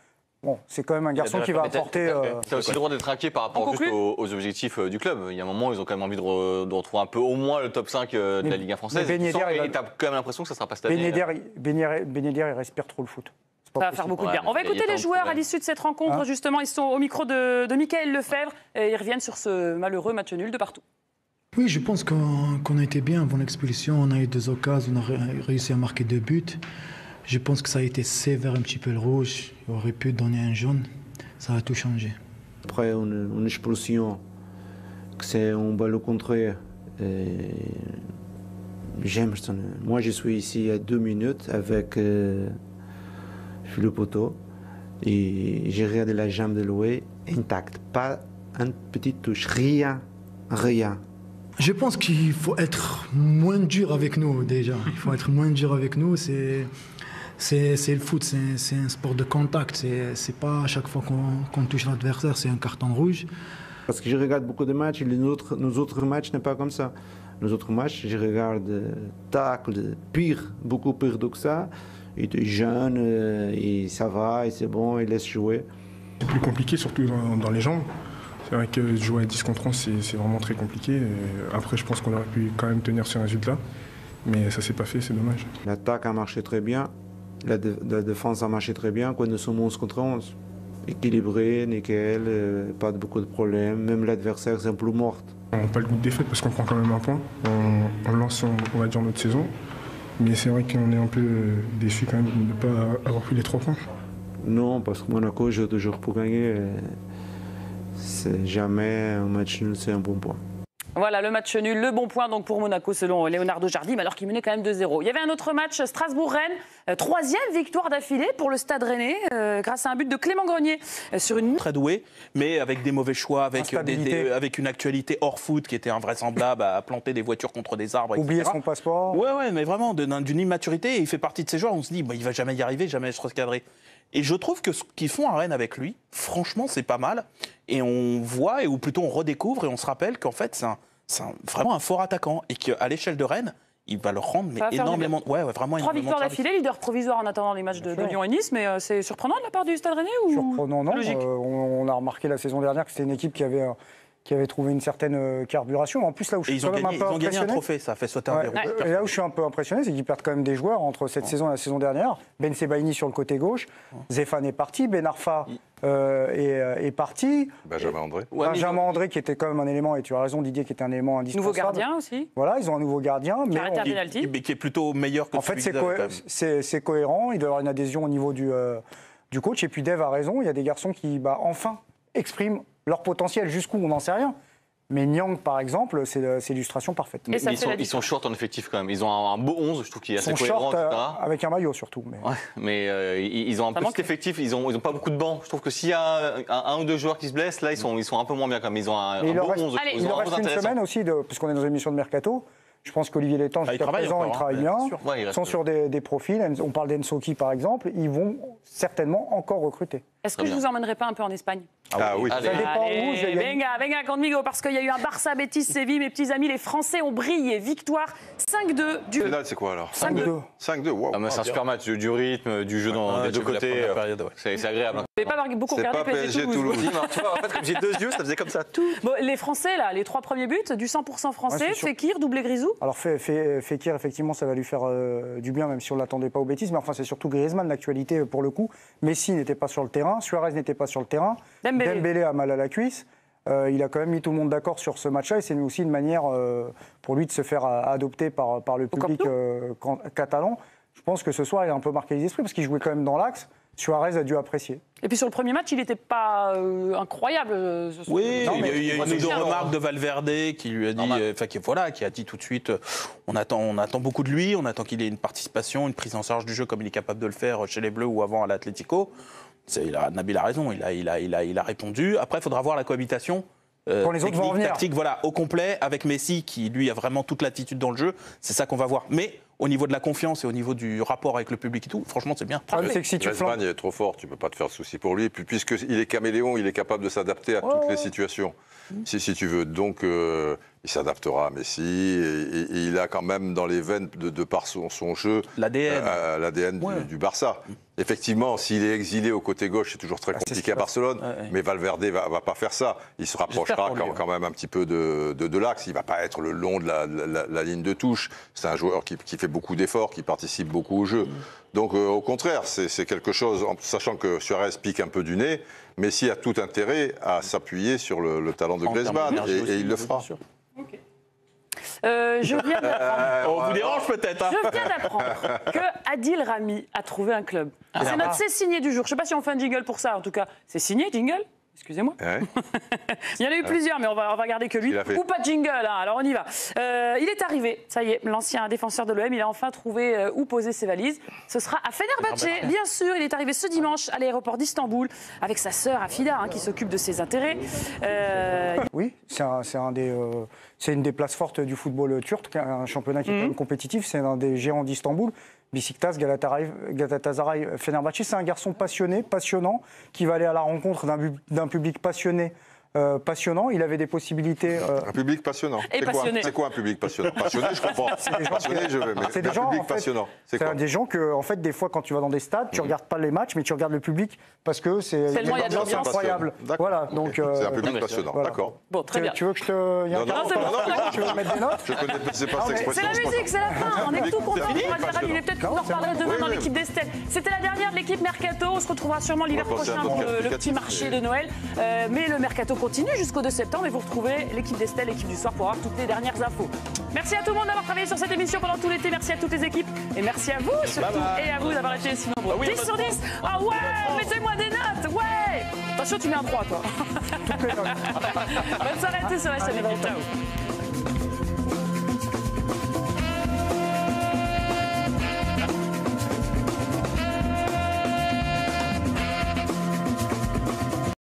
Bon, c'est quand même un garçon qui va apporter... Tu as aussi le droit d'être inquiet par rapport juste aux objectifs du club. Il y a un moment, ils ont quand même envie de retrouver un peu au moins le top 5 de la Ligue 1 française. Et tu as quand même l'impression que ça ne sera pas cette année. Ben Yedder, il respire trop le foot. Ça va faire beaucoup de bien. On va écouter les joueurs à l'issue de cette rencontre. Justement, ils sont au micro de Mickaël Lefebvre. Et ils reviennent sur ce malheureux match nul de partout. Oui, je pense qu'on a été bien avant l'expulsion. On a eu 2 occasions, on a réussi à marquer 2 buts. Je pense que ça a été sévère un petit peu le rouge. Il aurait pu donner un jaune. Ça a tout changé. Après une expulsion, que c'est un ballon contré, Gemerson. Moi, je suis ici à 2 minutes avec Philippe Otto et j'ai regardé la jambe de Loué intacte. Pas une petite touche, rien. Je pense qu'il faut être moins dur avec nous déjà. Il faut être moins dur avec nous. C'est le foot, c'est un sport de contact. C'est pas à chaque fois qu'on touche l'adversaire, c'est un carton rouge. Parce que je regarde beaucoup de matchs et nos autres matchs n'est pas comme ça. Nos autres matchs, je regarde tacle, beaucoup pire que ça. Il est jeune, et ça va, et c'est bon, il laisse jouer. C'est plus compliqué, surtout dans les jambes. C'est vrai que jouer à 10 contre 11, c'est vraiment très compliqué. Après, je pense qu'on aurait pu quand même tenir ce résultat. Mais ça ne s'est pas fait, c'est dommage. L'attaque a marché très bien. La défense a marché très bien. Quand nous sommes 11 contre 11, équilibré, nickel, pas beaucoup de problèmes. Même l'adversaire, c'est un peu morte. On n'a pas le goût de défaite parce qu'on prend quand même un point. On lance, on va dire, notre saison. Mais c'est vrai qu'on est un peu déçu quand même de ne pas avoir pris les 3 points. Non, parce que Monaco joue toujours pour gagner. C'est jamais un match nul, c'est un bon point. Voilà, le match nul, le bon point donc pour Monaco selon Leonardo Jardim, alors qu'il menait quand même 2-0. Il y avait un autre match, Strasbourg-Rennes, 3e victoire d'affilée pour le Stade Rennais, grâce à un but de Clément Grenier sur une... Très doué, mais avec des mauvais choix, avec une actualité hors foot qui était invraisemblable, à planter des voitures contre des arbres, etc. Oublier son passeport. Ouais, mais vraiment, d'une immaturité, et il fait partie de ces joueurs, on se dit, il va jamais y arriver, jamais se recadrer. Et je trouve que ce qu'ils font à Rennes avec lui, franchement, c'est pas mal. Et on voit, ou plutôt on redécouvre, et on se rappelle qu'en fait, c'est vraiment un fort attaquant. Et qu'à l'échelle de Rennes, il va leur rendre énormément. Vraiment 3 victoires d'affilée, leader provisoire en attendant les matchs de Lyon et Nice. Mais c'est surprenant de la part du Stade Rennais ou... Surprenant, non. On a remarqué la saison dernière que c'était une équipe qui avait trouvé une certaine carburation. En plus, là où je suis quand même un peu impressionné... Ils ont gagné un trophée, ça a fait sauter un verrou. Et là où je suis un peu impressionné, c'est qu'ils perdent quand même des joueurs entre cette saison et la saison dernière. Ben Sebaini sur le côté gauche, Zéphane est parti, Ben Arfa est parti. Benjamin André. Benjamin André qui était quand même un élément, et tu as raison Didier, qui était un élément indispensable. Nouveau gardien aussi. Voilà, ils ont un nouveau gardien. Mais qui est plutôt meilleur que en fait, c'est cohérent, il doit y avoir une adhésion au niveau du coach. Et puis Dave a raison, il y a des garçons qui enfin expriment leur potentiel. Jusqu'où, on n'en sait rien. Mais Nyang, par exemple, c'est l'illustration parfaite. Mais ils sont short en effectif quand même. Ils ont un beau 11, je trouve qu'il est assez cohérent, etc. Avec un maillot surtout. Mais ils ont un petit effectif, ils ont pas beaucoup de bancs. Je trouve que s'il y a un ou deux joueurs qui se blessent, là, ils sont un peu moins bien quand même. Ils ont un beau 11. Il leur reste une semaine aussi, puisqu'on est dans une émission de Mercato. Je pense qu'Olivier Létang, jusqu'à présent, il travaille bien. Ils sont sur des profils. On parle d'Ensoki, par exemple. Ils vont certainement encore recruter. Est-ce que je vous emmènerai pas un peu en Espagne? Oui. Ça dépend où. Venga conmigo, parce qu'il y a eu un Barça Betis Séville, mes petits amis, les Français ont brillé. Victoire 5-2 du. Pénal, c'est quoi alors? 5-2. 5-2, wow. C'est un super match, du rythme, du jeu des deux côtés. C'est agréable. Vous n'avez pas beaucoup regardé PSG Toulouse. Tu vois, en fait, comme j'ai deux yeux, ça faisait comme ça. Bon, les Français, là, les 3 premiers buts, du 100% français, Fekir, doublé Grisou. Alors Fekir, effectivement, ça va lui faire du bien, même si on ne l'attendait pas aux bêtises. Mais enfin, c'est surtout Griezmann, l'actualité pour le coup. Messi n'était pas sur le terrain, Suarez n'était pas sur le terrain. Dembélé a mal à la cuisse. Il a quand même mis tout le monde d'accord sur ce match-là et c'est aussi une manière pour lui de se faire adopter par le public catalan. Je pense que ce soir, il a un peu marqué les esprits parce qu'il jouait quand même dans l'axe. Suarez a dû apprécier. Et puis sur le premier match, il n'était pas incroyable. Oui, il y a eu une ou deux remarques de Valverde qui lui a dit, qui a dit tout de suite, on attend beaucoup de lui, on attend qu'il ait une participation, une prise en charge du jeu comme il est capable de le faire chez les Bleus ou avant à l'Atlético. Nabil a raison, il a répondu. Après, il faudra voir la cohabitation. Quand les autres vont revenir. Tactique, au complet, avec Messi qui, lui, a vraiment toute l'attitude dans le jeu. C'est ça qu'on va voir. Mais au niveau de la confiance et au niveau du rapport avec le public et tout, franchement, c'est bien. L'Espagne est trop fort, tu ne peux pas te faire de soucis pour lui. Et puis, puisqu'il est caméléon, il est capable de s'adapter à toutes les situations. Si tu veux. Donc, il s'adaptera à Messi. Et il a quand même dans les veines, de par son jeu, l'ADN du Barça. Effectivement, s'il est exilé au côté gauche, c'est toujours très compliqué à Barcelone. Mais Valverde ne va pas faire ça. Il se rapprochera quand même un petit peu de l'axe. Il ne va pas être le long de la ligne de touche. C'est un joueur qui fait beaucoup d'efforts, qui participe beaucoup au jeu. Donc, au contraire, c'est quelque chose, en sachant que Suarez pique un peu du nez, Messi a tout intérêt à s'appuyer sur le talent de Griezmann, et il le fera. Okay. Je viens d'apprendre. On vous dérange peut-être. Je viens d'apprendre que Adil Rami a trouvé un club. C'est notre C'est signé du jour. Je ne sais pas si on fait un jingle pour ça. En tout cas, c'est signé, jingle. Excusez-moi. Ouais. Il y en a eu plusieurs, mais on va regarder que lui. Ou pas de jingle, hein. Alors on y va. Il est arrivé, ça y est, l'ancien défenseur de l'OM, il a enfin trouvé où poser ses valises. Ce sera à Fenerbahçe, bien sûr. Il est arrivé ce dimanche à l'aéroport d'Istanbul avec sa sœur Afida, qui s'occupe de ses intérêts. Oui, c'est une des places fortes du football turc, un championnat qui est quand même compétitif. C'est un des géants d'Istanbul. Beşiktaş, Galatasaray, Fenerbahçe, c'est un garçon passionné, passionnant, qui va aller à la rencontre d'un public passionné. Passionnant, il avait des possibilités. Un public passionnant. C'est quoi un public passionnant? Passionné, je comprends. Passionné, je veux, mais c'est des gens, public passionnant. C'est des gens que, en fait, des fois, quand tu vas dans des stades, tu regardes pas les matchs, mais tu regardes le public parce que c'est incroyable. Voilà, donc. C'est un public passionnant, d'accord. Bon, très bien. Tu veux que je te. Non, tu veux mettre des notes? Je connaissais pas cette expression. C'est la musique, c'est la fin. On est tout contents. Il est peut-être qu'on en reparlera demain dans l'équipe d'Estelle. C'était la dernière de l'équipe Mercato. On se retrouvera sûrement l'hiver prochain pour le petit marché de Noël. Mais le Mercato continue jusqu'au 2 septembre et vous retrouvez l'équipe d'Estelle, l'équipe du soir pour avoir toutes les dernières infos. Merci à tout le monde d'avoir travaillé sur cette émission pendant tout l'été. Merci à toutes les équipes et merci à vous surtout et à vous d'avoir été si nombreux. 10 sur 10. Ah ouais, mettez-moi des notes. Ouais. Attention, tu mets un 3 toi. Bonne soirée à tous sur la chaîne. Ciao.